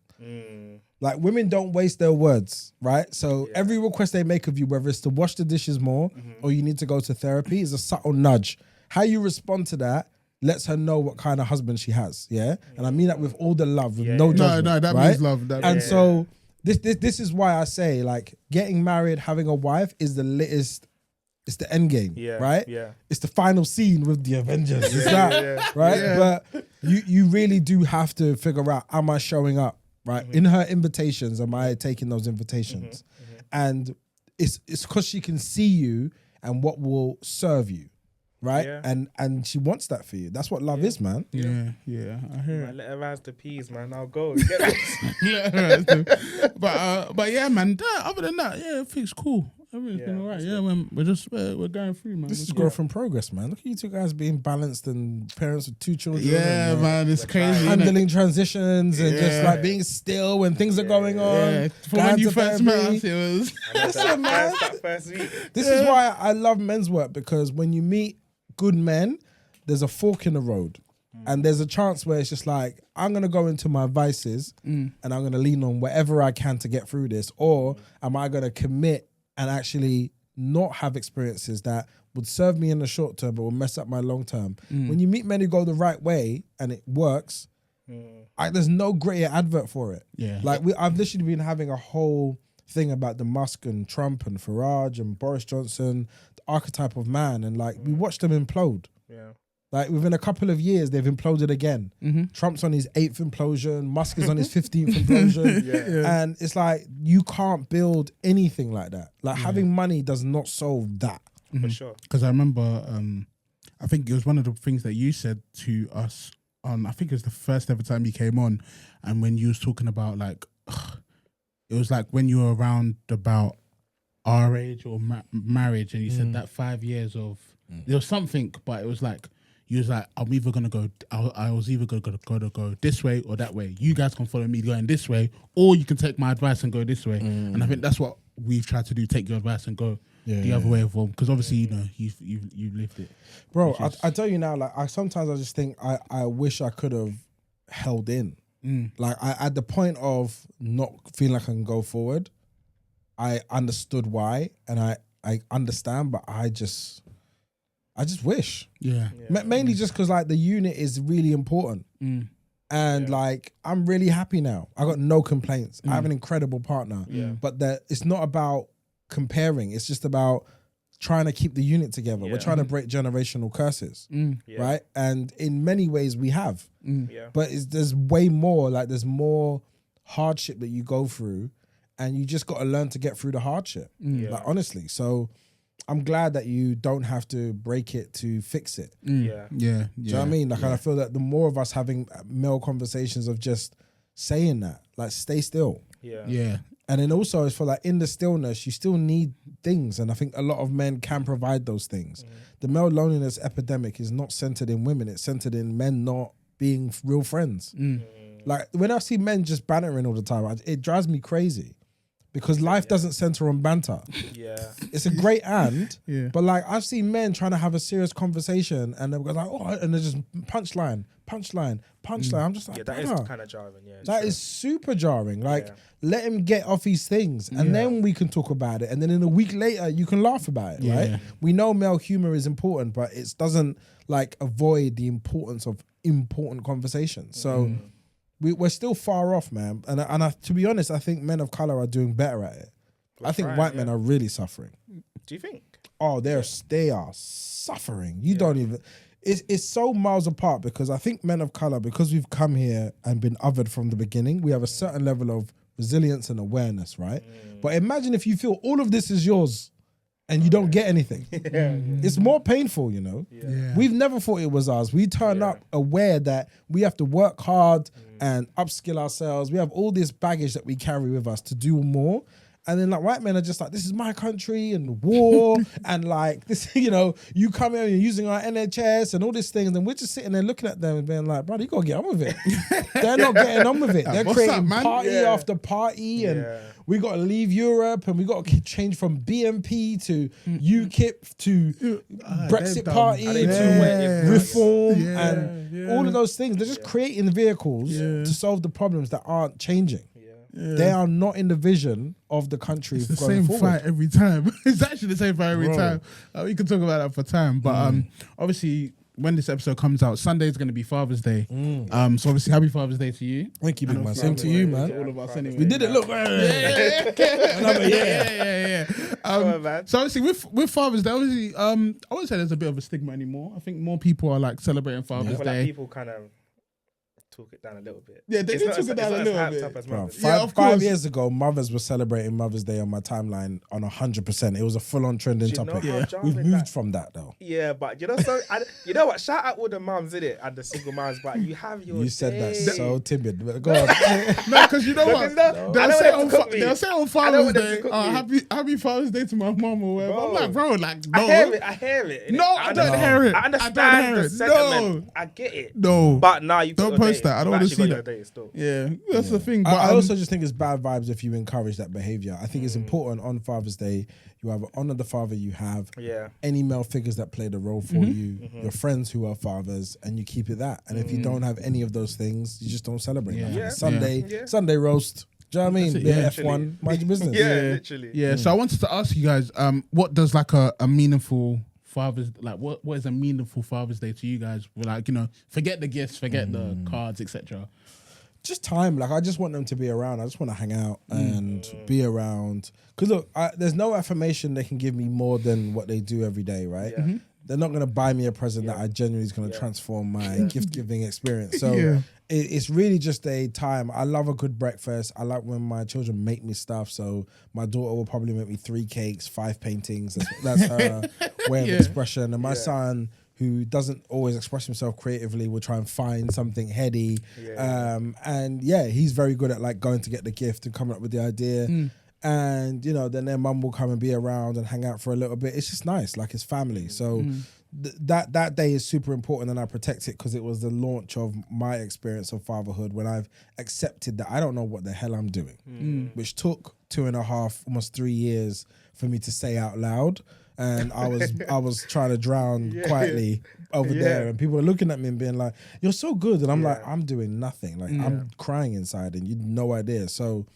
Like women don't waste their words, right? So every request they make of you, whether it's to wash the dishes more or you need to go to therapy, is a subtle nudge. How you respond to that lets her know what kind of husband she has, yeah? And I mean that with all the love, with no judgment, No, that right? means love. So this is why I say like getting married, having a wife is the latest. It's the end game, right? Yeah. It's the final scene with the Avengers. It's that, right? Yeah. But you really do have to figure out, am I showing up, right? In her invitations, am I taking those invitations? And it's because she can see you and what will serve you, right? Yeah. And she wants that for you. That's what love is, man. Yeah, I hear Man, it. let her rise the peas, man. I'll go. Get this. But yeah, man. Other than that, yeah, everything's cool. Everything's been alright. Yeah, man. We're going through, man. This We're is good. growth and progress, man. Look at you two guys being balanced and parents with 2 children. Yeah, and, man. It's crazy. innit? handling transitions and just Yeah. like being still when things are going on. Yeah, from going when you to first met therapy. us, it was. Listen, man. That first week. This is why I love men's work, because when you meet good men, there's a fork in the road. And there's a chance where it's just like, I'm going to go into my vices and I'm going to lean on whatever I can to get through this. Or am I going to commit and actually not have experiences that would serve me in the short term but will mess up my long term? When you meet men who go the right way and it works, there's no greater advert for it. Yeah. Like I've literally been having a whole thing about the Musk and Trump and Farage and Boris Johnson, the archetype of man, and like we watched them implode. Yeah. Like within a couple of years, they've imploded again. Trump's on his 8th implosion. Musk is on his 15th implosion. And it's like, you can't build anything like that. Like having money does not solve that. For sure. Because I remember, I think it was one of the things that you said to us on, I think it was the first ever time you came on, and when you was talking about like, it was like when you were around about our age or marriage, and you said that 5 years of, there was something, but it was like, you was like, I'm either gonna go. I was either gonna go this way or that way. You guys can follow me going this way, or you can take my advice and go this way. And I think that's what we've tried to do: take your advice and go the other way of one. Because obviously, you know, you've lived it, Bro, I tell you now, like I sometimes I just think I wish I could have held in. Like at the point of not feeling like I can go forward, I understood why, and I understand, but I just wish. Yeah. Mainly just because like the unit is really important. And like I'm really happy now. I got no complaints. I have an incredible partner. But that it's not about comparing. It's just about trying to keep the unit together. We're trying to break generational curses. Right? And in many ways we have. But there's way more, like there's more hardship that you go through, and you just got to learn to get through the hardship. Like honestly. So I'm glad that you don't have to break it to fix it. Yeah. Yeah. Do you know what I mean? Like, I feel that the more of us having male conversations of just saying that, like, stay still. Yeah. Yeah. And then also it's for like in the stillness, you still need things. And I think a lot of men can provide those things. The male loneliness epidemic is not centered in women. It's centered in men not being real friends. Like when I see men just bantering all the time, it drives me crazy. Because life doesn't center on banter. Yeah. It's a great but like I've seen men trying to have a serious conversation and they're like, oh, and they're just punchline. I'm just like, Yeah, that is kind of jarring. Yeah, that is super jarring. Like, let him get off his things and then we can talk about it. And then in a week later, you can laugh about it, right? We know male humor is important, but it doesn't like avoid the importance of important conversations. So we're still far off, man. And to be honest, I think men of color are doing better at it. I think white men are really suffering. Do you think? Oh, they are suffering. You don't even. It's so miles apart because I think men of color, because we've come here and been othered from the beginning, we have a certain level of resilience and awareness, right? But imagine if you feel all of this is yours and you don't get anything. It's more painful, you know? We've never thought it was ours. We turn up aware that we have to work hard and upskill ourselves. We have all this baggage that we carry with us to do more. And then like white men are just like, this is my country and war and like this, you know, you come here and you're using our NHS and all these things. And we're just sitting there looking at them and being like, brother, you got to get on with it. They're not getting on with it. They're creating party after party and we got to leave Europe and we got to change from BNP to UKIP to Brexit party to reform and all of those things. They're just creating vehicles to solve the problems that aren't changing. They are not in the vision of the country. It's the same fight every time. It's actually the same fight every time. We can talk about that for time. But obviously, when this episode comes out, Sunday is going to be Father's Day. So obviously, happy Father's Day to you. Thank you, big man. Same to you, man. All of us anyway. We did it. Look. So obviously, with Father's Day, obviously, I wouldn't say there's a bit of a stigma anymore. I think more people are like celebrating Father's Day. Like people kind of talk it down a little bit. Yeah, they did talk it down a little bit. Bro, 5 years ago, mothers were celebrating Mother's Day on my timeline on 100%. It was a full-on trending topic. We've moved from that though. Yeah, but you know, you know what? Shout out all the mums, innit, and the single moms. But you have your. You said that so timid. But go on. No, because you know what? They'll say on Father's Day, happy Father's Day to my mom or whatever. I'm like, bro, like, no. I hear it. No, I don't hear it. I understand the sentiment. No. I get it. No. But now you don't post that. I don't want to see that. Yeah, that's the thing. But I also just think it's bad vibes if you encourage that behavior. I think it's important on Father's Day. You either honor the father you have, any male figures that played a role for you, your friends who are fathers, and you keep it that. And if you don't have any of those things, you just don't celebrate that. Sunday roast. Do you know what I mean? F1, mind your business. Literally. Yeah. So I wanted to ask you guys, what does like a meaningful Father's, like what is a meaningful Father's Day to you guys? Like, you know, forget the gifts, forget the cards, etc. Just time. Like, I just want them to be around. I just want to hang out and be around. Because look, there's no affirmation they can give me more than what they do every day, right? They're not going to buy me a present that I genuinely is going to transform my gift giving experience. So it's really just a time. I love a good breakfast. I like when my children make me stuff. So my daughter will probably make me 3 cakes, 5 paintings. That's her way of expression. And my son, who doesn't always express himself creatively, will try and find something heady. And he's very good at like going to get the gift and coming up with the idea. And, you know, then their mum will come and be around and hang out for a little bit. It's just nice, like it's family. So that day is super important and I protect it because it was the launch of my experience of fatherhood when I've accepted that I don't know what the hell I'm doing, which took 2.5, almost 3 years for me to say out loud. And I was trying to drown quietly over there, and people are looking at me and being like, "You're so good," and I'm like, "I'm doing nothing. Like I'm crying inside, and you'd no idea." So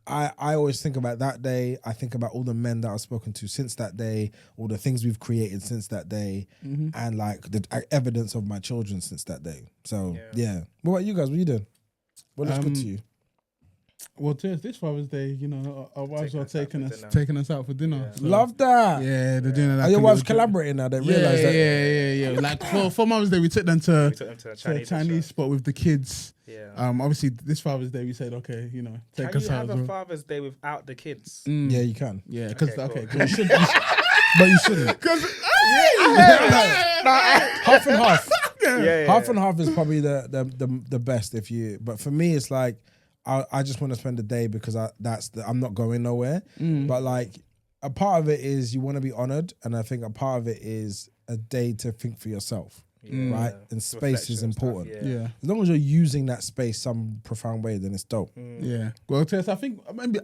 I always think about that day. I think about all the men that I've spoken to since that day, all the things we've created since that day, and like the evidence of my children since that day. So what about you guys? What are you doing? What looks good to you? Well, this Father's Day, you know, our wives are taking us out for dinner. So. Love that. Yeah, they're doing that. Are your wives collaborating now? They realize that. Yeah. Like for Mother's Day, we took them to a Chinese spot with the kids. Yeah. Obviously, this Father's Day, we said, okay, you know, take us out. Can you have a Father's Day without the kids? Yeah, you can. Yeah, because you should, but you shouldn't. Because half and half. Half and half is probably the best if you. But for me, it's like, I just want to spend the day because I'm not going nowhere. But like a part of it is you want to be honored, and I think a part of it is a day to think for yourself. Right, and space is important. Yeah. As long as you're using that space some profound way, then it's dope. Yeah. Well, Tess, I think maybe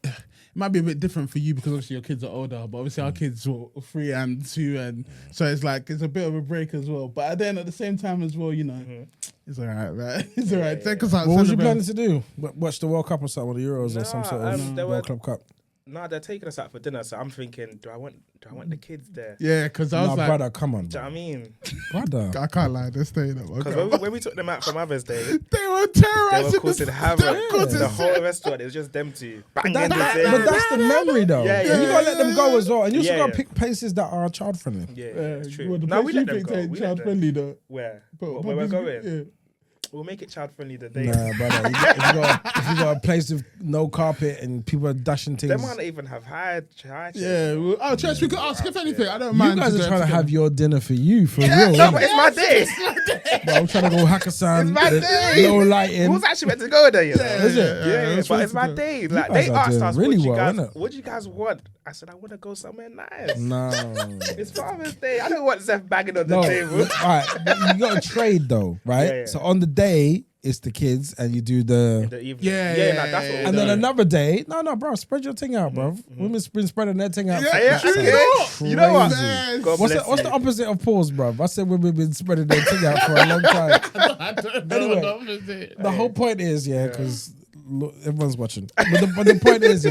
it might be a bit different for you because obviously your kids are older, but obviously our kids were 3 and 2, and so it's like it's a bit of a break as well. But then at the same time as well, you know, it's all right, right? It's all right. Take us out. What was you planning to do? Watch the World Cup or something, or the Euros or some sort of World Club Cup? No, they're taking us out for dinner, so I'm thinking, do I want the kids there? Yeah, because I was like, brother, come on. Do you know what I mean? Brother. I can't lie, they're staying up. Because when we took them out for Mother's Day, they were they terrorizing. were causing havoc. The whole restaurant, it was just them two. But that's the memory, though. Yeah. You gotta let them go as well, and you also Yeah, gotta yeah. pick places that are child friendly. Yeah, it's true. Well, the No, place we you let them picked go. ain't We child let them. friendly though. Where? But Where we're going? Yeah. We'll make it child friendly the day. Nah, brother. If you got a place with no carpet and people are dashing things, They might not even have high chairs. Yeah. Well, Church, we could ask if anything. I don't you mind. guys are go trying to together. have your dinner for you, for real. No, innit? but it's my day. Bro, I'm trying to go Hakkasan, It's my day. low lighting. Who's actually meant to go there? You know? Is it? Yeah, it's but it's supposed my to go. day. Like guys they are asked doing us, really what well, do innit? you guys want? I said, I want to go somewhere nice. No. It's Father's Day. I don't want Zeph banging on the No. table. All right, but you got to trade though, right? Yeah. So on the day, it's the kids, and you do In the. the evening. Yeah, like, that's what we'll And then do. another day, no, bro, spread your thing out, bro. Women's been spreading their thing out. Yeah, That's okay. You know what? Yes. God What's bless what's you. the opposite of pause, bro? I said women been spreading their thing out for a long time. I don't know Anyway, what the opposite. The whole point is, because everyone's watching. But the point is,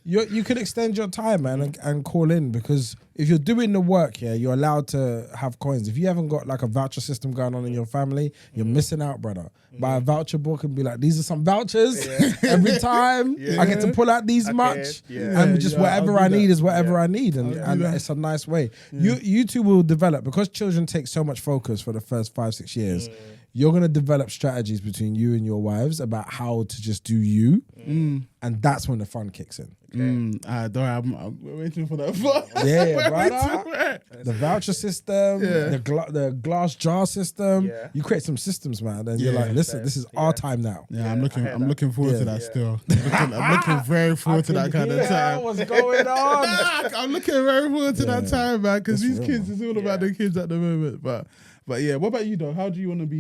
you can extend your time, man, and call in, because if you're doing the work, you're allowed to have coins. If you haven't got like a voucher system going on in your family, you're missing out, brother. Buy a voucher book and be like, these are some vouchers. Every time I get to pull out these much, and just whatever I need is whatever I need, and it's a nice way. You two will develop, because children take so much focus for the first 5-6 years. You're going to develop strategies between you and your wives about how to just do you. And that's when the fun kicks in. I'm waiting for that. Yeah, brother. The voucher system, the glass jar system. Yeah. You create some systems, man. And you're like, listen, this is our time now. Yeah, I'm looking forward to that Yeah. still. I'm looking very forward to that kind of time. What's going on? I'm looking very forward to that time, man, because That's these real, kids, it's all about the kids at the moment. But yeah, what about you, though? How do you want to be?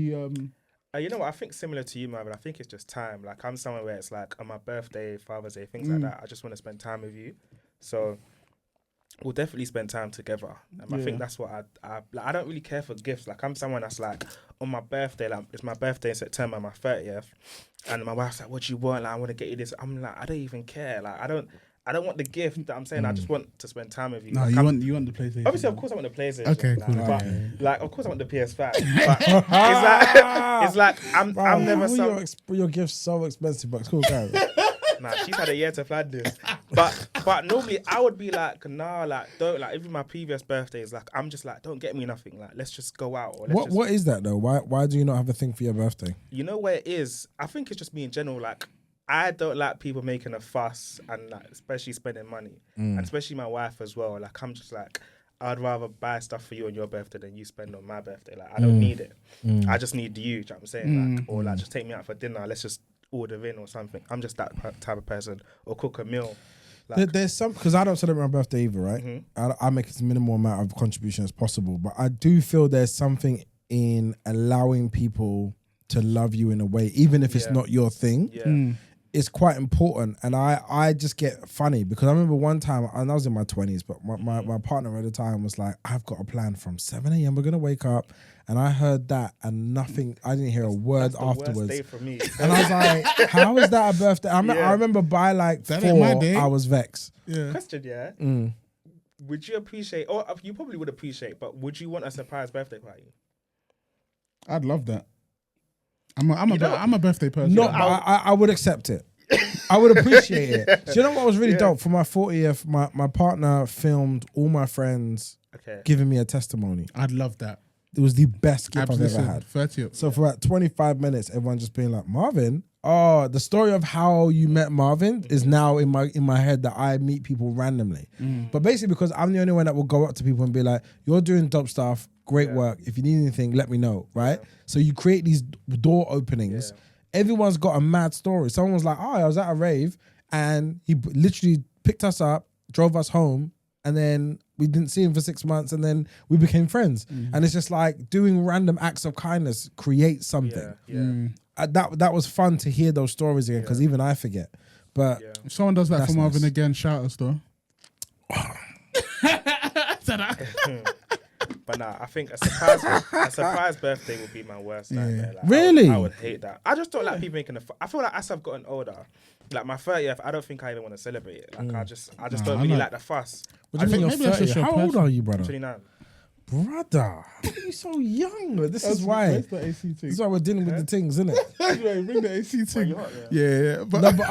You know what? I think similar to you, Marvyn. I think it's just time. Like I'm somewhere where it's like on my birthday, Father's Day, things like that. I just want to spend time with you. So we'll definitely spend time together. And I think that's what I don't really care for gifts. Like I'm someone that's like on my birthday, like it's my birthday in September, my 30th, and my wife's like, "What do you want?" Like I want to get you this. I'm like, I don't even care. Like I don't want the gift that I'm saying. I just want to spend time with you. No, Like, you want the PlayStation. obviously, of course, I want the PlayStation. Okay, like, cool. But like, of course, I want the PS5. But it's like I'm never All your gifts so expensive, but it's cool, guys. Nah, she's had a year to plan this. But normally I would be like, nah, like don't, like even my previous birthdays, like I'm just like, don't get me nothing. Like let's just go out. Or let's What is that though? Why do you not have a thing for your birthday? You know where it is? I think it's just me in general. Like I don't like people making a fuss and like especially spending money, and especially my wife as well. Like I'm just like, I'd rather buy stuff for you on your birthday than you spend on my birthday. Like I don't need it. I just need you. Do you know what I'm saying? Like, or like just take me out for dinner. Let's just order in or something. I'm just that type of person. Or cook a meal. Like, There's some, because I don't celebrate my birthday either, right? I make as minimal amount of contribution as possible, but I do feel there's something in allowing people to love you in a way, even if it's not your thing. yeah. It's quite important. And I just get funny, because I remember one time, and I was in my 20s, but my partner at the time was like, I've got a plan from 7 a.m. We're going to wake up. And I heard that and nothing, I didn't hear a word That's the afterwards. worst day for me. And I was like, how is that a birthday? I remember by like That ain't my 4, day. I was vexed. Yeah. Question, yeah. Would you appreciate, or you probably would appreciate, but would you want a surprise birthday party? I'd love that. I'm a birthday person. No, I would accept it. I would appreciate it. Do you know what was really dope? For my 40th, my partner filmed all my friends giving me a testimony. I'd love that. It was the best gift I've ever had. 30th. So for about 25 minutes, everyone just being like, Marvyn, oh, the story of how you met Marvyn is now in my head, that I meet people randomly. But basically because I'm the only one that will go up to people and be like, you're doing dope stuff, great work. If you need anything, let me know, right? So you create these door openings everyone's got a mad story. Someone was like, I was at a rave and he literally picked us up, drove us home, and then we didn't see him for 6 months, and then we became friends. And it's just like doing random acts of kindness creates something. That was fun to hear those stories again, because even I forget. But if someone does that that's for Marvyn nice. again, shout us though. But nah, I think a surprise birthday would be my worst nightmare. Like, Really? I would hate that. I just don't like people making I feel like as I've gotten older, like my 30th, I don't think I even want to celebrate it. Like I just don't really like the fuss. what do you think maybe you're that's 30? just your How old are you, brother? 29. Brother, why are you so young? This is why. Where's the AC This thing? is why we're dealing with the things, isn't it? Bring the AC thing. you hot, Yeah, but No, but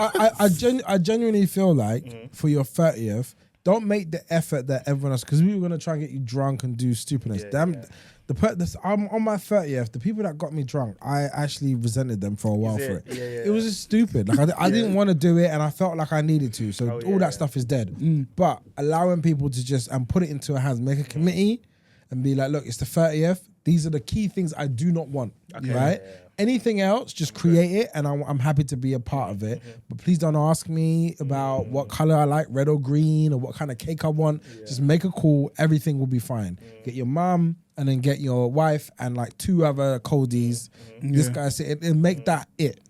I genuinely feel like for your 30th, don't make the effort that everyone else, because we were gonna try and get you drunk and do stupidness. I'm on my 30th. The people that got me drunk, I actually resented them for a while for it. It was just stupid. Like I didn't want to do it, and I felt like I needed to. So all that stuff is dead. But allowing people to just and put it into our hands, make a committee, and be like, look, it's the 30th. These are the key things I do not want. Right? Anything else, just create it, and I'm happy to be a part of it. But please don't ask me about what color I like, red or green, or what kind of cake I want. Just make a call. Everything will be fine. Get your mum, and then get your wife and like 2 other coldies. This guy said, and make that it.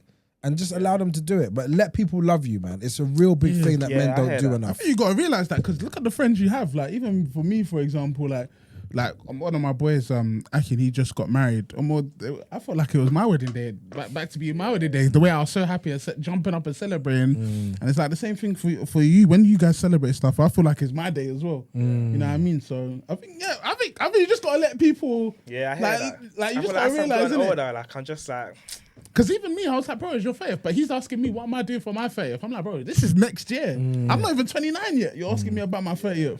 And just allow them to do it. But let people love you, man. It's a real big thing that men don't do I enough. think you got to realize that, because look at the friends you have. Like even for me, for example, like one of my boys, actually he just got married. I felt like it was my wedding day. Back to being my wedding day. The way I was so happy, jumping up and celebrating, and it's like the same thing for you when you guys celebrate stuff. I feel like it's my day as well. You know what I mean? So I think you just gotta let people. Yeah, I hear that. Like you I just feel gotta like as I've realize, gotten innit? older, like I'm just like. Because even me, I was like, bro, it's your 30th. But he's asking me, what am I doing for my 30th? I'm like, bro, this is next year. I'm not even 29 yet. You're asking me about my 30th.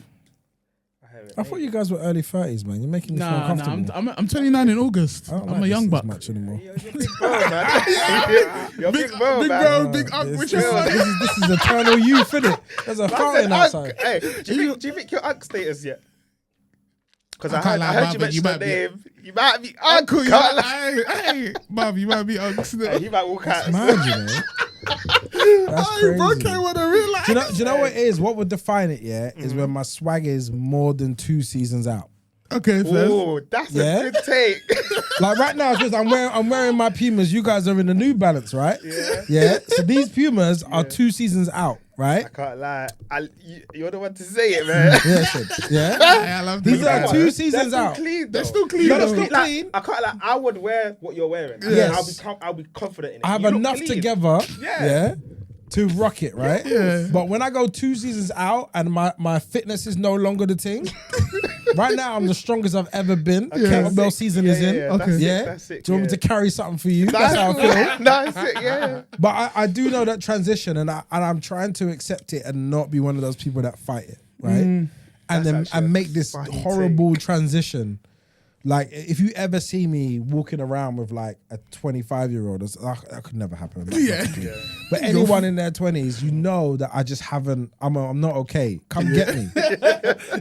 I thought you guys were early 30s, man. You're making me feel uncomfortable. I'm 29 in August. I don't I'm like a young this buck. as much anymore. You're big bro, man. You're big bro, Big man. bro, big unk, This whichever one. is eternal youth, innit? There's a fountain outside. Hey, do you think you're unk status yet? Because I can't lie, heard you Marvyn, mention you the might be- name. You might be Uncle, unk. you Can't might, lie. hey, Marv, you might be unk still. He might walk out. It's mad, you know. That's Hey, bro, crazy. can't want to realize. Do you know what it is? What would define it, is when my swag is more than 2 seasons out. Okay, Fez. Oh, that's Yeah? a good take. Like right now, because I'm wearing my Pumas. You guys are in the New Balance, right? Yeah. So these Pumas are 2 seasons out, right? I can't lie. You're the one to say it, man. Yeah. Shit. Yeah. I love These this are guy. 2 seasons They're out. still clean, though. They're still clean. No, though. they're still clean. I can't like. I would wear what you're wearing. Yes. I'll be confident in it. I have You look enough clean. together, Yeah. to rock it, right? Yeah. But when I go 2 seasons out and my fitness is no longer the thing, right now I'm the strongest I've ever been. Kettlebell season is in. Okay. That's sick, Do you want me to carry something for you? That's how I feel. That's it, yeah. But I do know that transition, and I'm trying to accept it and not be one of those people that fight it, right? And make this horrible transition. Like, if you ever see me walking around with like a 25-year-old, that could never happen. Yeah. But anyone in their 20s, you know that I just haven't. I'm not okay. Come get me.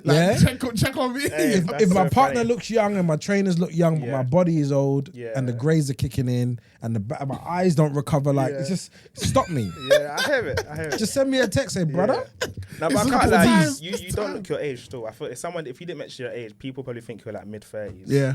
Yeah. Check on me. Hey, If my so partner funny. looks young and my trainers look young, but my body is old and the greys are kicking in and my eyes don't recover, like it's just stop me. Yeah, I hear it. Just send me a text, say, brother. No, but It's I can't couple lie. times. You don't look your age still. I feel if you didn't mention your age, people probably think you're like mid-30s. Yeah.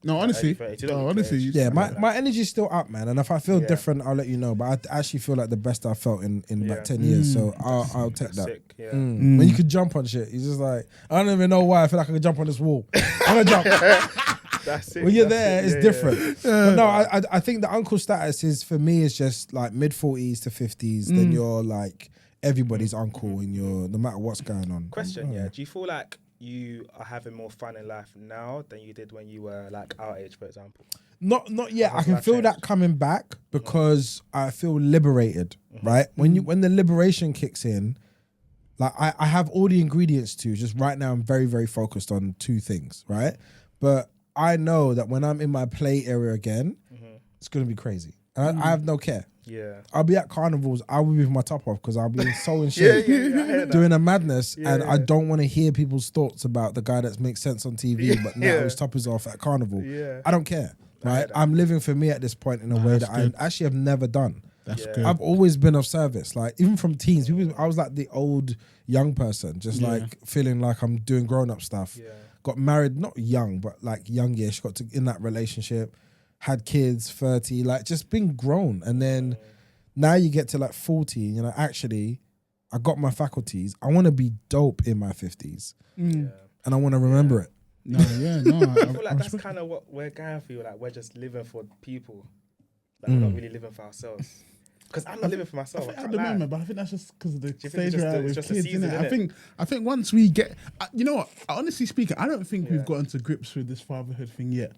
No, honestly. early 30s. You don't look Honestly. your age. Yeah, my energy's still up, man. And if I feel different, I'll let you know. But I actually feel like the best I felt in about 10 years. So I'll take that. Sick, yeah. When you could jump on shit, you're just like, I don't even know why I feel like I could jump on this wall. I'm gonna jump. That's it. When you're that's there, it. it's Yeah, different. But no, I think the uncle status is, for me, is just like mid-40s to 50s. Then you're like everybody's uncle and you're, no matter what's going on. Question, yeah. Do you feel like you are having more fun in life now than you did when you were like our age, for example? Not yet. I Has can that feel that changed? coming back because I feel liberated, right? When the liberation kicks in, like I have all the ingredients to, just right now I'm very, very focused on 2 things, right? But I know that when I'm in my play area again, it's going to be crazy. And I have no care. Yeah. I'll be at carnivals. I will be with my top off because I'll be so in shape, I hear that. doing a madness, Yeah, and yeah. I don't want to hear people's thoughts about the guy that makes sense on TV, but now Yeah. his top is off at carnival. Yeah. I don't care, I hear right? that. I'm living for me at this point in a way that's that good. I actually have never done. That's Yeah. good. I've always been of service, like even from teens. I was like the old young person, just Yeah. like feeling like I'm doing grown up stuff. Yeah. Got married, not young, but like youngish. Got to in that relationship, had kids, 30, like just being grown. And then now you get to like 40, you know, actually, I got my faculties. I want to be dope in my 50s, Mm. and I want to remember it. No, yeah, no. I feel like that's kind of what we're going for. Like we're just living for people. Like we're not really living for ourselves. Because I'm not living for myself. I think I at can't the lie. moment, but I think that's just because of the you think stage it's we're just at the- with just the kids, season, innit? innit? I think once we get, you know what? Honestly speaking, I don't think we've Yeah. gotten to grips with this fatherhood thing yet.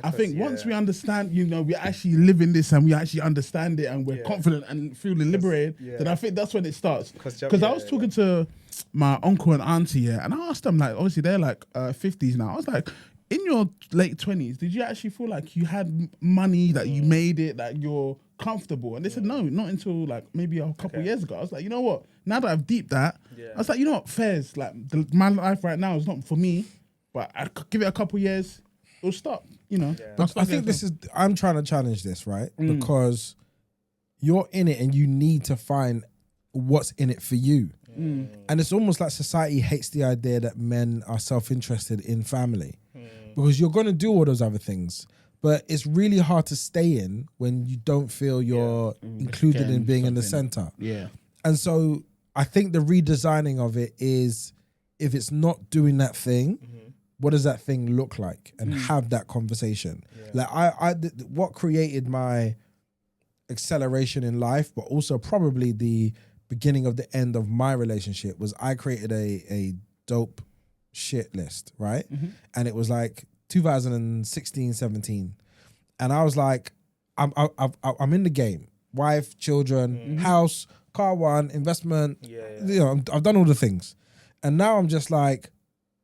I Because, think once yeah. we understand, you know, we actually live in this and we actually understand it and we're Yeah. confident and feeling liberated, yeah. then I think that's when it starts. 'Cause Because I yeah, was talking to my uncle and auntie, yeah, and I asked them, like, obviously they're like 50s now. I was like, in your late 20s, did you actually feel like you had money, that you made it, that you're comfortable? And they said, no, not until like maybe a couple years ago. I was like, you know what? Now that I've deeped that, Yeah. I was like, you know what? Fairs, like my life right now is not for me, but I could give it a couple years, it'll stop, you know. Yeah. I'll start I think getting I'm trying to challenge this, right? Because you're in it and you need to find what's in it for you. And it's almost like society hates the idea that men are self-interested in family because you're going to do all those other things. But it's really hard to stay in when you don't feel you're included in Getting being in the something. center. Yeah. And so I think the redesigning of it is, if it's not doing that thing, what does that thing look like? And have that conversation. Like what created my acceleration in life, but also probably the beginning of the end of my relationship, was I created a dope shit list, right? And it was like 2016, 17. And I was like, I'm in the game. Wife, children, house, car one, investment. Yeah. You know, I've done all the things. And now I'm just like,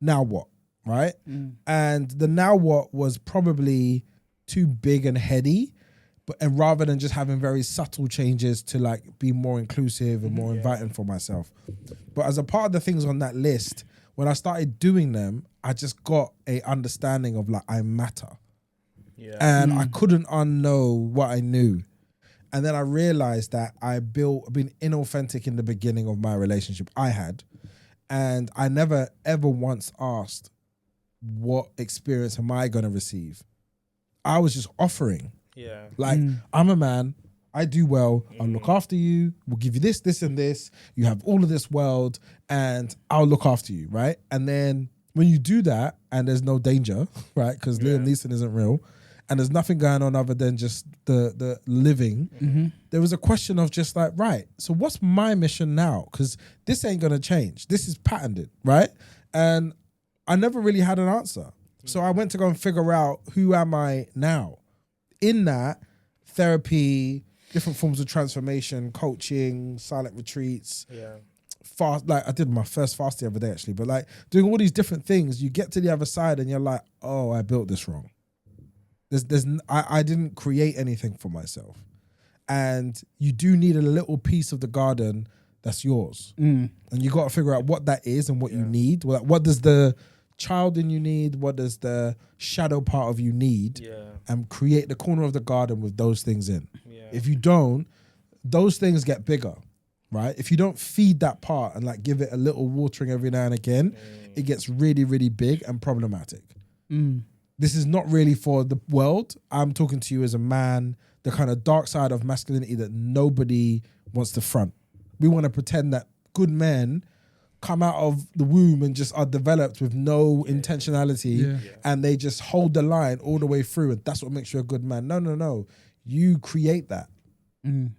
now what? Right? And the now what was probably too big and heady. And rather than just having very subtle changes to like be more inclusive and more inviting for myself. But as a part of the things on that list, when I started doing them, I just got a understanding of like, I matter. Yeah. And I couldn't unknow what I knew. And then I realized that I've been inauthentic in the beginning of my relationship I had. And I never ever once asked, what experience am I going to receive? I was just offering. Yeah. Like, I'm a man, I do well, I'll look after you, we'll give you this, this, and this. You have all of this world, and I'll look after you, right? And then when you do that, and there's no danger, right? Because Liam Neeson isn't real, and there's nothing going on other than just the living, there was a question of just like, right, so what's my mission now? Because this ain't going to change. This is patented, right? And I never really had an answer. So I went to go and figure out, who am I now? In that, therapy, different forms of transformation, coaching, silent retreats, fast. Like I did my first fast the other day actually, but like doing all these different things, you get to the other side and you're like, oh, I built this wrong. I didn't create anything for myself, and you do need a little piece of the garden that's yours, and you got to figure out what that is and what you need. What does the child in you need? What does the shadow part of you need? And create the corner of the garden with those things in. If you don't, those things get bigger, right? If you don't feed that part and like give it a little watering every now and again, it gets really, really big and problematic. This is not really for the world. I'm talking to you as a man, the kind of dark side of masculinity that nobody wants to front. We want to pretend that good men come out of the womb and just are developed with no intentionality, and they just hold the line all the way through, and that's what makes you a good man. No. You create that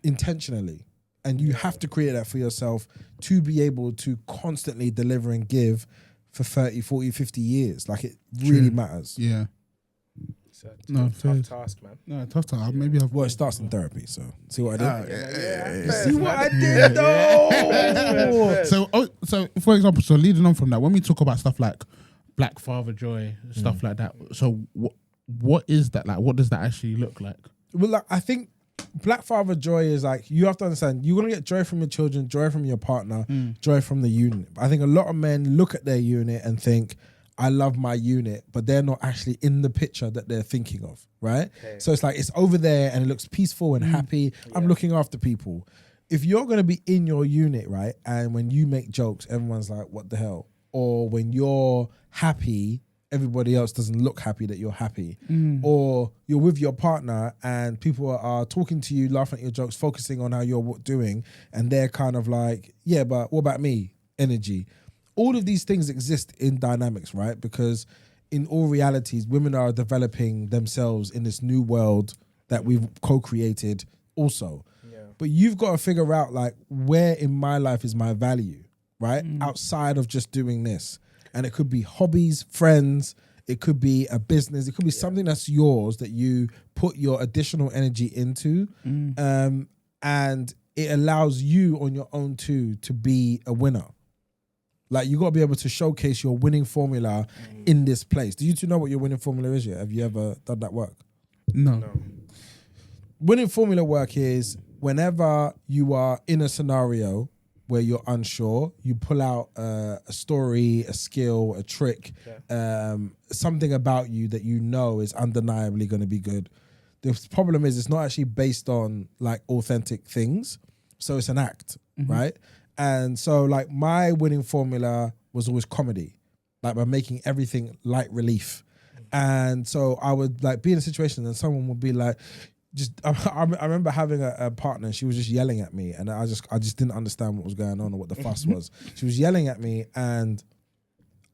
intentionally, and you have to create that for yourself to be able to constantly deliver and give for 30, 40, 50 years. Like, it really matters. Yeah. It's a No, fair. tough task, man. No, tough time. Maybe I've Well, it starts in therapy, so see what I did? See What I did, though? So for example, so leading on from that, when we talk about stuff like Black Father Joy, stuff like that, so what is that like? What does that actually look like? Well, like, I think Black father joy is like, you have to understand, you're going to get joy from your children, joy from your partner, joy from the unit. I think a lot of men look at their unit and think, I love my unit, but they're not actually in the picture that they're thinking of, right? Okay. So it's like, it's over there and it looks peaceful and happy. I'm looking after people. If you're going to be in your unit, right, and when you make jokes, everyone's like, what the hell? Or when you're happy, everybody else doesn't look happy that you're happy. Or you're with your partner and people are talking to you, laughing at your jokes, focusing on how you're doing, and they're kind of like, yeah, but what about me? Energy. All of these things exist in dynamics, right? Because in all realities, women are developing themselves in this new world that we've co-created also. Yeah. But you've got to figure out like, where in my life is my value, right? Outside of just doing this. And it could be hobbies, friends, it could be a business, it could be something that's yours that you put your additional energy into. And it allows you on your own too to be a winner. Like, you got to be able to showcase your winning formula in this place. Do you two know what your winning formula is yet? Have you ever done that work? No. Winning formula work is whenever you are in a scenario where you're unsure, you pull out a story, a skill, a trick, something about you that you know is undeniably going to be good. The problem is it's not actually based on like authentic things. So it's an act, right? And so like my winning formula was always comedy, like by making everything light relief. And so I would like be in a situation and someone would be like, I remember having a partner and she was just yelling at me and I just didn't understand what was going on or what the fuss was. She was yelling at me and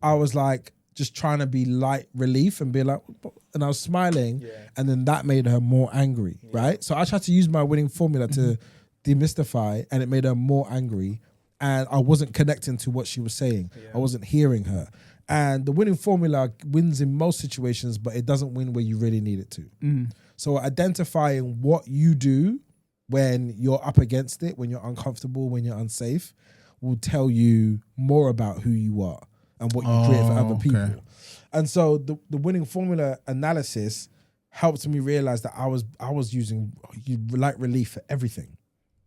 I was like just trying to be light relief and be like, and I was smiling and then that made her more angry, right? So I tried to use my winning formula to demystify and it made her more angry and I wasn't connecting to what she was saying. I wasn't hearing her. And the winning formula wins in most situations, but it doesn't win where you really need it to. So identifying what you do when you're up against it, when you're uncomfortable, when you're unsafe, will tell you more about who you are and what you create for other people. Okay. And so the winning formula analysis helped me realize that I was using light relief for everything.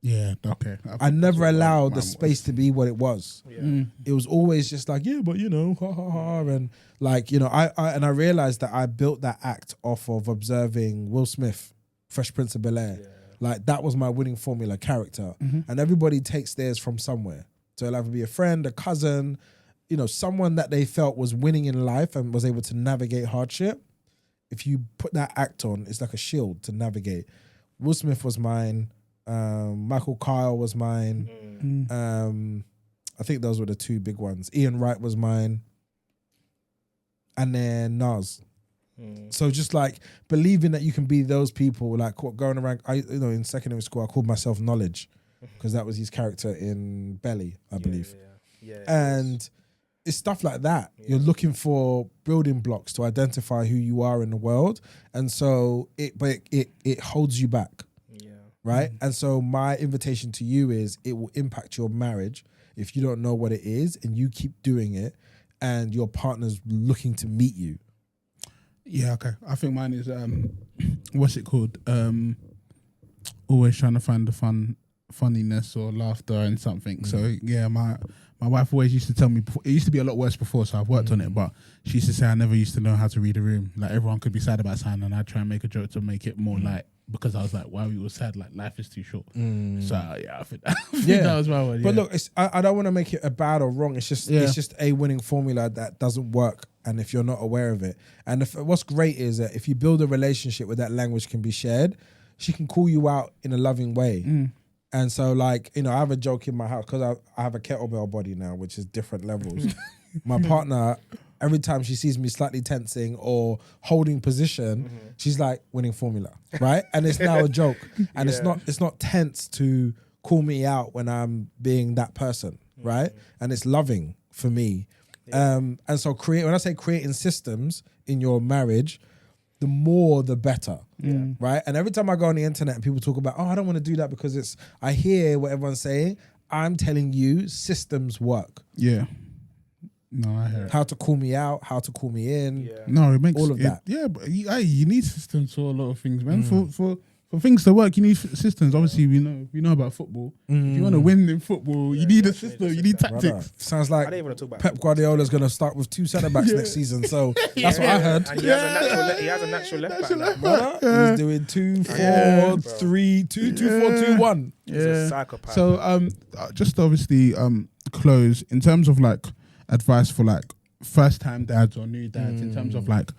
Yeah, okay. I never allowed the space to be what it was. It was always just like, yeah, but you know, ha ha ha, and like, you know, I realized that I built that act off of observing Will Smith, Fresh Prince of Bel-Air. Like that was my winning formula character, and everybody takes theirs from somewhere. So it'll either be a friend, a cousin, you know, someone that they felt was winning in life and was able to navigate hardship. If you put that act on, it's like a shield to navigate. Will Smith was mine. Michael Kyle was mine. I think those were the two big ones. Ian Wright was mine. And then Nas. So just like believing that you can be those people, like going around, in secondary school, I called myself Knowledge because that was his character in Belly, I believe. And it's stuff like that. You're looking for building blocks to identify who you are in the world. And so it holds you back. Right? And so my invitation to you is it will impact your marriage if you don't know what it is and you keep doing it and your partner's looking to meet you. Yeah, okay. I think mine is, what's it called? Always trying to find the funniness or laughter in something. So yeah, my wife always used to tell me, it used to be a lot worse before, so I've worked on it, but she used to say I never used to know how to read a room. Like everyone could be sad about something and I'd try and make a joke to make it more light. Because I was like, wow, you were sad, like life is too short. So yeah, I think that was my one. But look, I don't want to make it a bad or wrong. It's just a winning formula that doesn't work, and if you're not aware of it, and what's great is that if you build a relationship where that language can be shared, she can call you out in a loving way. And so, like, you know, I have a joke in my house because I have a kettlebell body now, which is different levels. My partner, every time she sees me slightly tensing or holding position, she's like, winning formula, right? And it's now a joke. And it's not tense to call me out when I'm being that person, right? And it's loving for me. And so when I say creating systems in your marriage, the more the better, right? And every time I go on the internet and people talk about, I don't want to do that because I hear what everyone's saying. I'm telling you, systems work. Yeah. No, I hear it. How to call me out, how to call me in. No, it makes all of that. Yeah, but you need systems for a lot of things, man. For for things to work, you need systems. Obviously, we know about football. If you want to win in football, you need a system. You need Brother, tactics. sounds I like don't even want to talk about Pep Guardiola's going to start with 2 centre backs next season. So that's what I heard. And he has a natural left back now. Brother, he's doing 2-4-3, 2-4-2-1. He's a psychopath. So just obviously close in terms of like advice for like first time dads or new dads in terms of like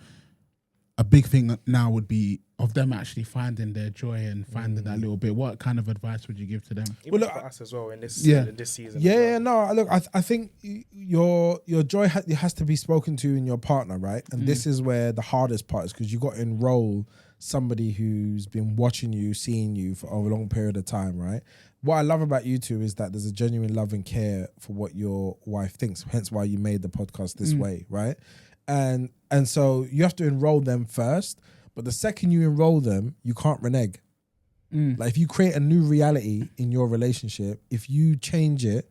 a big thing now would be of them actually finding their joy and finding that little bit. What kind of advice would you give to them? Even for us as well in this season. Yeah, no, look, I think your joy has to be spoken to in your partner, right? And this is where the hardest part is, because you got to enroll somebody who's been watching you, seeing you for a long period of time, right? What I love about you two is that there's a genuine love and care for what your wife thinks, hence why you made the podcast this way, right? And so you have to enroll them first, but the second you enroll them, you can't renege. Like if you create a new reality in your relationship, if you change it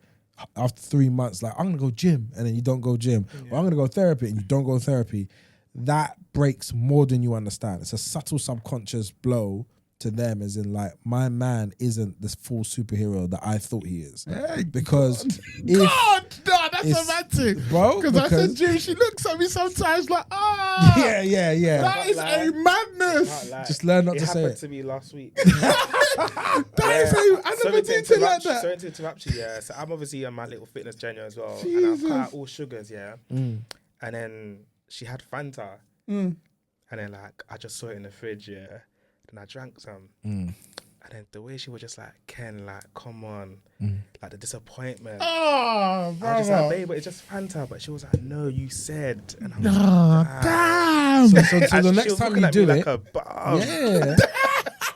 after 3 months, like I'm gonna go gym and then you don't go gym, or I'm gonna go therapy and you don't go therapy, that breaks more than you understand. It's a subtle subconscious blow to them, as in like, my man isn't this full superhero that I thought he is. Because that's romantic, bro. Because I said, Jim, she looks at me sometimes like, yeah. That is a madness. Just learn not to say happened it. to me last week. I never did it like that. Sorry to interrupt you, yeah. So I'm obviously on my little fitness journey as well. And I've cut out all sugars, yeah. And then she had Fanta. And then like, I just saw it in the fridge, yeah. Then I drank some. And then the way she was just like, Ken, like, come on. Like the disappointment. Oh, I was just like, babe, but it's just Fanta. But she was like, no, you said. And I'm like, damn. So the next time you do it,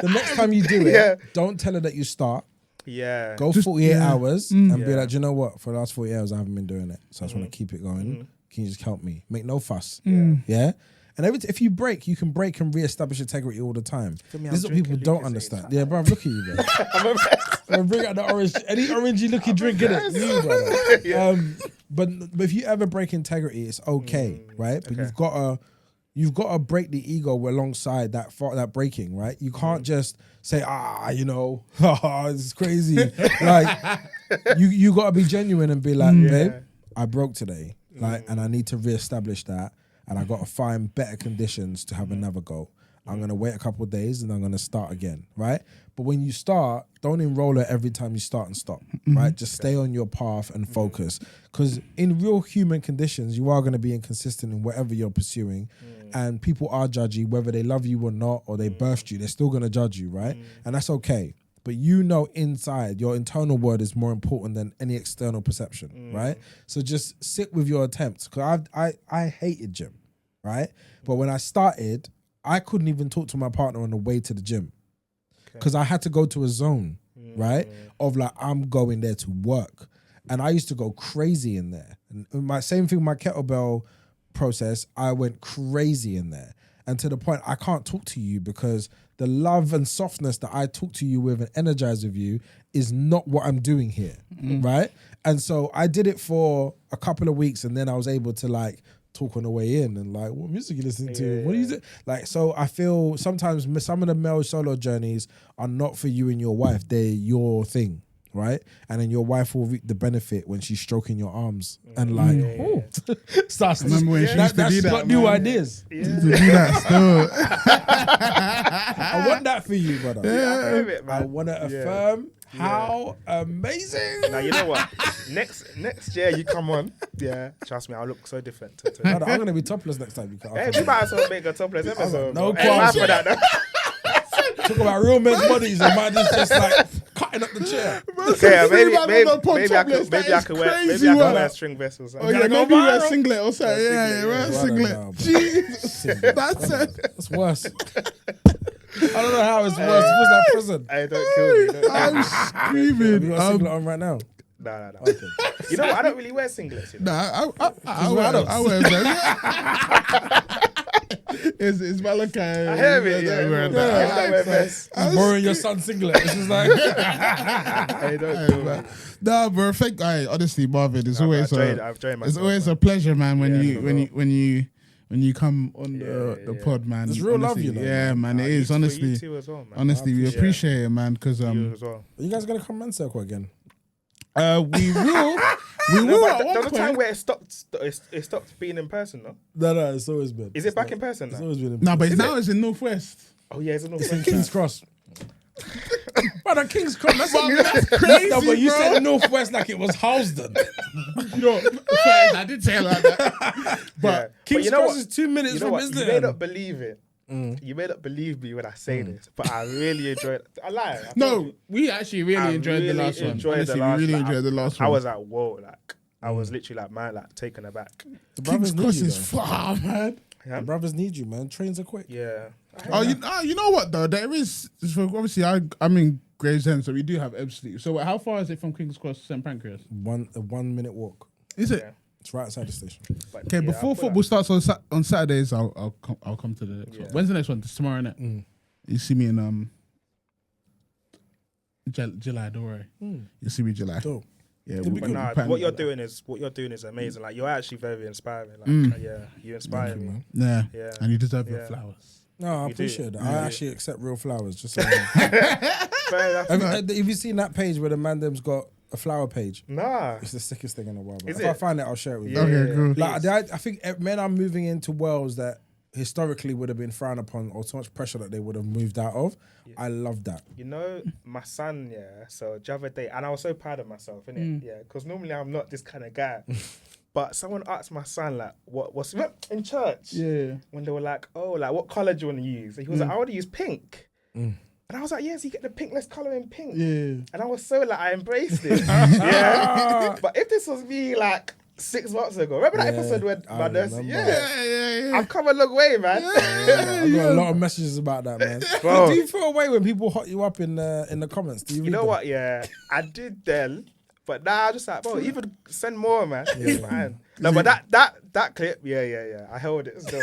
the next time you do it, don't tell her that you start. Yeah. Go 48 hours and be like, do you know what? For the last 48 hours, I haven't been doing it. So I just want to keep it going. Can you just help me? Make no fuss. Yeah. And if you break, you can break and re-establish integrity all the time. This is what people don't understand. Yeah, bro, look at you, bro. I'm bring out the orange, any orangey looking drink in it. You, brother. But if you ever break integrity, it's okay, right? But you've got to break the ego alongside that breaking, right? You can't just say, it's crazy. Like you got to be genuine and be like, babe, I broke today, like, and I need to re-establish that. And I got to find better conditions to have another go. I'm going to wait a couple of days and I'm going to start again, right? But when you start, don't enroll it every time you start and stop, right? Just stay on your path and focus. Because in real human conditions, you are going to be inconsistent in whatever you're pursuing. And people are judgy, whether they love you or not, or they birthed you, they're still going to judge you, right? And that's okay. But you know inside, your internal word is more important than any external perception, right? So just sit with your attempts. Because I hated gym, right? But when I started, I couldn't even talk to my partner on the way to the gym. Because I had to go to a zone, right? Of like, I'm going there to work. And I used to go crazy in there. And my same thing with my kettlebell process, I went crazy in there. And to the point, I can't talk to you because the love and softness that I talk to you with and energize with you is not what I'm doing here, right? And so I did it for a couple of weeks and then I was able to like talk on the way in and like, what music you listening to? What do you do? Like, so I feel sometimes some of the male solo journeys are not for you and your wife. They're your thing, right? And then your wife will reap the benefit when she's stroking your arms and like, starts Remember when she used to do that, got new ideas. To do that still. I want that for you, brother. I want to affirm how amazing. Now, you know what? Next year you come on. Yeah, trust me, I'll look so different. Brother, I'm going to be topless next time. Hey, we might as well make a topless episode. No qualms. for that. Talk about real men's bodies and man is just like cutting up the chair. Okay, maybe I could wear a string vest or something. Oh yeah, maybe wear a singlet or something. Yeah, wear a singlet. Jesus, that's worse. I don't know how it's worse. It feels like prison. Hey, don't kill me. I'm screaming. You got a singlet on right now? No. Okay. You know what? I don't really wear singlets. You know? I wear them. It's Malachi. I hear it. Yeah. He's borrowing your son's singlet. This is like. Hey, don't kill me. No, bro. Honestly, Marvyn, it's always I've joined a pleasure, man. When when you come on the pod, man. It's real love, honestly, you know, Yeah, man, it is, For honestly. you too as well, man. Honestly, we appreciate it, man, because You as well. Are you guys gonna come Man Circle again? we will. We No, will but at there one was a time point. where it stopped being in person, no? No, it's always been. Is it back in person It's now? always been. No, but now it's in Northwest. Oh yeah, it's in It's in Northwest. King's Cross. But at King's Cross, that's crazy, No, but you bro. said Northwest like it was Housden. No, fair, I did say it like that. But King's you know Cross what? is 2 minutes You know from what? You may Islington. not believe it. You may not believe me when I say this, but I really enjoyed it. I lie. I told no, you. we actually really I enjoyed the really last one. enjoyed Honestly, the last- we really like, enjoyed the last I one. was like, whoa, like I was literally like, man, like taken aback. The King's brothers need Cross you, is though. far, man. Yeah. The brothers need you, man. Trains are quick. Yeah. Oh, you know what though? There is so obviously I'm in Gravesend, so we do have Ebbsfleet. So how far is it from King's Cross to St Pancras? A 1 minute walk. Is it? Yeah. It's right outside the station. But Okay, yeah, before I thought football starts on Saturdays, I'll come to the next one. Yeah. When's the next one? It's tomorrow night. You see me in July, don't worry. You see me July. Dope. Yeah, It'll be But good. nah, planning what you're that. doing is amazing. Like you're actually very inspiring. Like yeah, you inspire me. man. Yeah, Yeah. and you deserve your Yeah. flowers. No, I You do. appreciate that. You I do. actually accept real flowers. Just so you know. Fair enough. have you seen that page where the man them's got a flower page? Nah. It's the sickest thing in the world. Is If I it? find it, I'll share it with you. Yeah, Okay, yeah, cool. please. Like I think men are moving into worlds that historically would have been frowned upon, or so much pressure that they would have moved out of. I love that. You know, my son, yeah, so the other day, and I was so proud of myself, innit? Yeah, because normally I'm not this kind of guy. But someone asked my son, like, what's in church? Yeah. When they were like, oh, like, what colour do you want to use? And he was like, I want to use pink. And I was like, yes, you get the pink, let's colour in pink. Yeah. And I was so, like, I embraced it. yeah. But if this was me, like, 6 months ago, remember that episode where I my nurse, remember. Yeah. I've come a long way, man. I got a lot of messages about that, man. Bro. Do you feel away when people hot you up in the comments? Do you, You read know them? what? Yeah, I did then, but now I'm just like, bro, even send more, man. It's fine. No, but that clip, yeah. I held it still.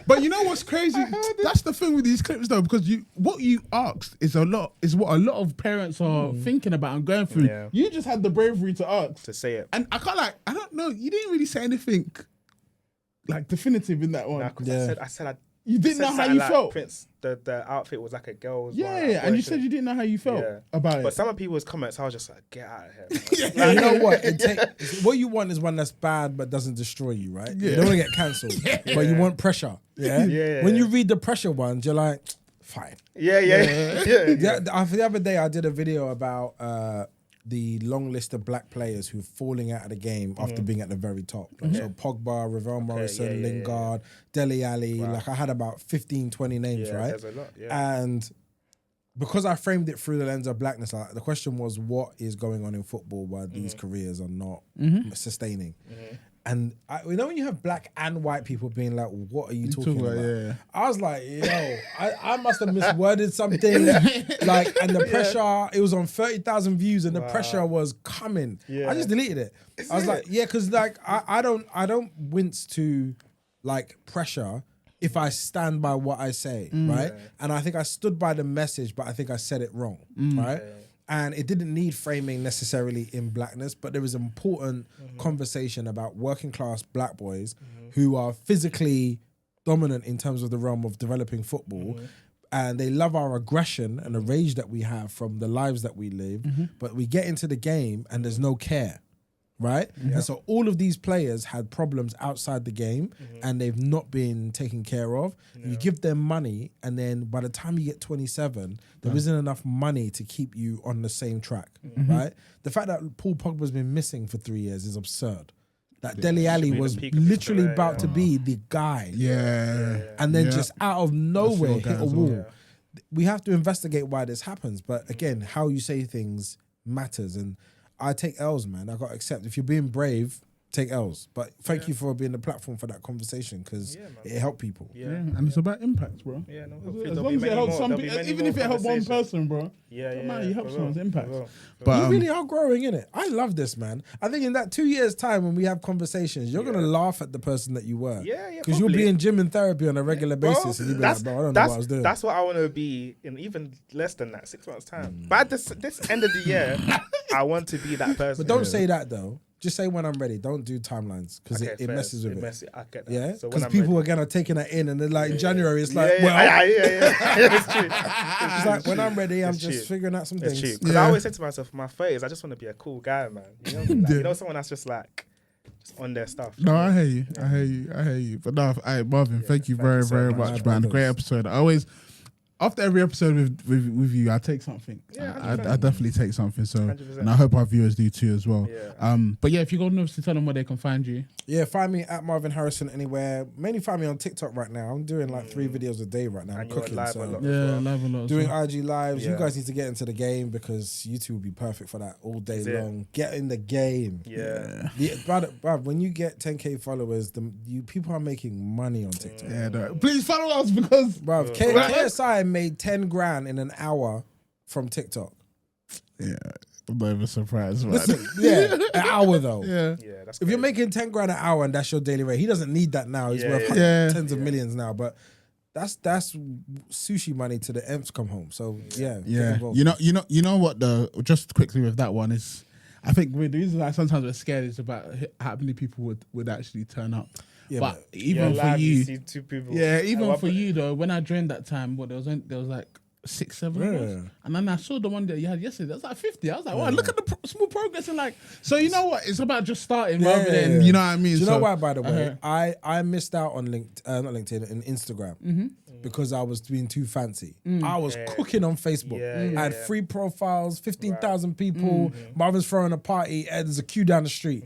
But you know what's crazy? That's the thing with these clips though, because what you asked is what a lot of parents are thinking about and going through. Yeah. You just had the bravery to ask. To say it. And I don't know, you didn't really say anything like definitive in that one. Nah, 'cause Yeah. I said You didn't said know how something you like felt. Prince, the outfit was like a girl's. Yeah, one, like, and you version. said you didn't know how you felt Yeah. about But it. some of people's comments, I was just like, get out of here. Like, you know what? What you want is one that's bad but doesn't destroy you, right? You don't want to get cancelled, but you want pressure. Yeah. Yeah. When you read the pressure ones, you're like, fine. yeah. The other day, I did a video about the long list of black players who are falling out of the game after being at the very top. Like, so Pogba, Ravel Morrison, yeah. Lingard, Dele Alli. Like I had about 15, 20 names, Yeah, right? there's a lot, yeah. And because I framed it through the lens of blackness, like, the question was, what is going on in football why these careers are not sustaining? And you know when you have black and white people being like, what are you talking about? Yeah. I was like, yo, I must have misworded something. Like, and the pressure, it was on 30,000 views and the pressure was coming. Yeah. I just deleted it. I was like, yeah, because like I don't wince to like pressure if I stand by what I say, right? And I think I stood by the message, but I think I said it wrong, right? And it didn't need framing necessarily in blackness, but there was an important conversation about working class black boys who are physically dominant in terms of the realm of developing football. And they love our aggression and the rage that we have from the lives that we live. But we get into the game and there's no care, right? And so all of these players had problems outside the game and they've not been taken care of. You give them money and then by the time you get 27, there isn't enough money to keep you on the same track, right? The fact that Paul Pogba's been missing for 3 years is absurd. That Dele Alli be the was peak of his literally career, about to be the guy. Yeah. And then Yeah. just out of nowhere your guy hit a as wall. well. We have to investigate why this happens. But again, how you say things matters. And I take L's, man. I got to accept. If you're being brave, take L's. But thank you for being the platform for that conversation because it helped people. Yeah, and it's about impact, bro. Yeah, no, As long as it helps some people, even if it helps one person, bro. Man, you help someone's impact. But You really are growing, innit? I love this, man. I think in that 2 years' time when we have conversations, you're going to laugh at the person that you were. Yeah, Because you'll be probably. in gym and therapy on a regular basis and you'll be like, bro, I don't know what I was doing. That's what I want to be in even less than that, 6 months' time. But at this end of the year, I want to be that person. But don't say that, though. Just say when I'm ready. Don't do timelines because Okay, it fair. messes with it. I get that. Yeah, So when because I'm people ready. again are taking that in, and then like in January, it's like, yeah. it's It's true. like when I'm ready, I'm It's just true. figuring out some It's things. true. Because I always say to myself, in my 30s, I just want to be a cool guy, man. You know what I mean? Like, you know, someone that's just like, just on their stuff. No, I hear you. I hear you. But no, Marvyn, thank you thank very, you so very much. much, man. Great episode. I always, after every episode with you, I take something. Yeah, I 100%. definitely take something. So, 100%. and I hope our viewers do too as well. Yeah. But yeah, if you go to tell them where they can find you. Yeah, find me at Marvyn Harrison anywhere. Mainly find me on TikTok right now. I'm doing like 3 videos a day right now. I'm And you're cooking, live so a lot. Yeah, live a lot. as doing well. IG lives. You Yeah. guys need to get into the game because YouTube will be perfect for that all day Is it? long. Get in the game. Yeah. Bruv, when you get 10K followers, people are making money on TikTok. Yeah, no. Please follow us because Bruv, KSI made 10 grand in an hour from TikTok. yeah, I'm not even surprised. Man. Listen, yeah, an hour though. Yeah. Yeah, that's If you're crazy. making 10 grand an hour and that's your daily rate, he doesn't need that now. He's Yeah, worth yeah. tens of millions now, but that's sushi money to the nth come home. So yeah, get Yeah, involved. you know what? Just quickly with that one is, I think the reason why sometimes we're scared is about how many people would actually turn up. Yeah, but but even for live, you, see 2 people. yeah, even And for one- you though, when I joined that time, there was like 6, 7 of us, Yeah. and then I saw the one that you had yesterday. That was like 50. I was like, wow, look at the small progress and like. So you know what? It's about just starting rather than you know what I mean. Do you So- know why, by the way? Uh-huh. I missed out on not LinkedIn, and Instagram because I was being too fancy. I was cooking on Facebook. Yeah, I had yeah. 3 profiles, 15,000 people. Marvin's throwing a party, and there's a queue down the street.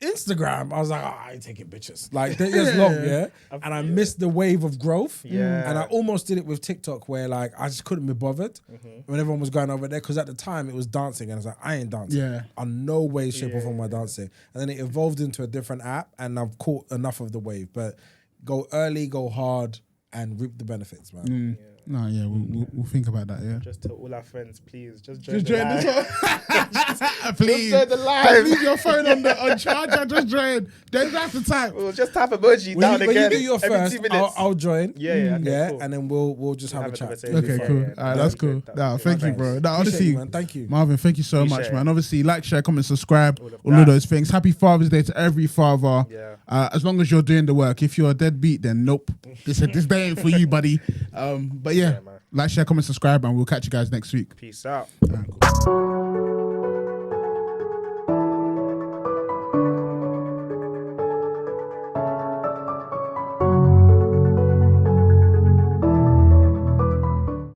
Instagram, I was like, I ain't taking pictures. Like, it's long, yeah? And I missed the wave of growth. Yeah. And I almost did it with TikTok where, like, I just couldn't be bothered when everyone was going over there. Because at the time, it was dancing. And I was like, I ain't dancing. Yeah. On no way, shape, or form am I dancing. And then it evolved into a different app. And I've caught enough of the wave. But go early, go hard, and reap the benefits, man. No, yeah, we'll think about that. Yeah. Just tell all our friends, please, just join Just the join live. this one. Please. Just join the live. Just leave your phone on charger. Just join. Don't have to type. We'll just type emoji When down you again. do your every first, 2 minutes. I'll join. Yeah, okay, cool. And then we'll just have a Have a chat. conversation. Okay, Yeah, cool. yeah, All right, that'd that's be cool. good, that'd No, be thank good. you, bro. No, Appreciate honestly, you, man. Thank you. Marvyn, thank you so much, Appreciate man. it. Obviously, like, share, comment, subscribe, All of all of that. those things. Happy Father's Day to every father. Yeah. As long as you're doing the work. If you're a deadbeat, then nope. This day ain't for you, buddy. But yeah, man. like, share, comment, subscribe, and we'll catch you guys next week. Peace out. All right, cool.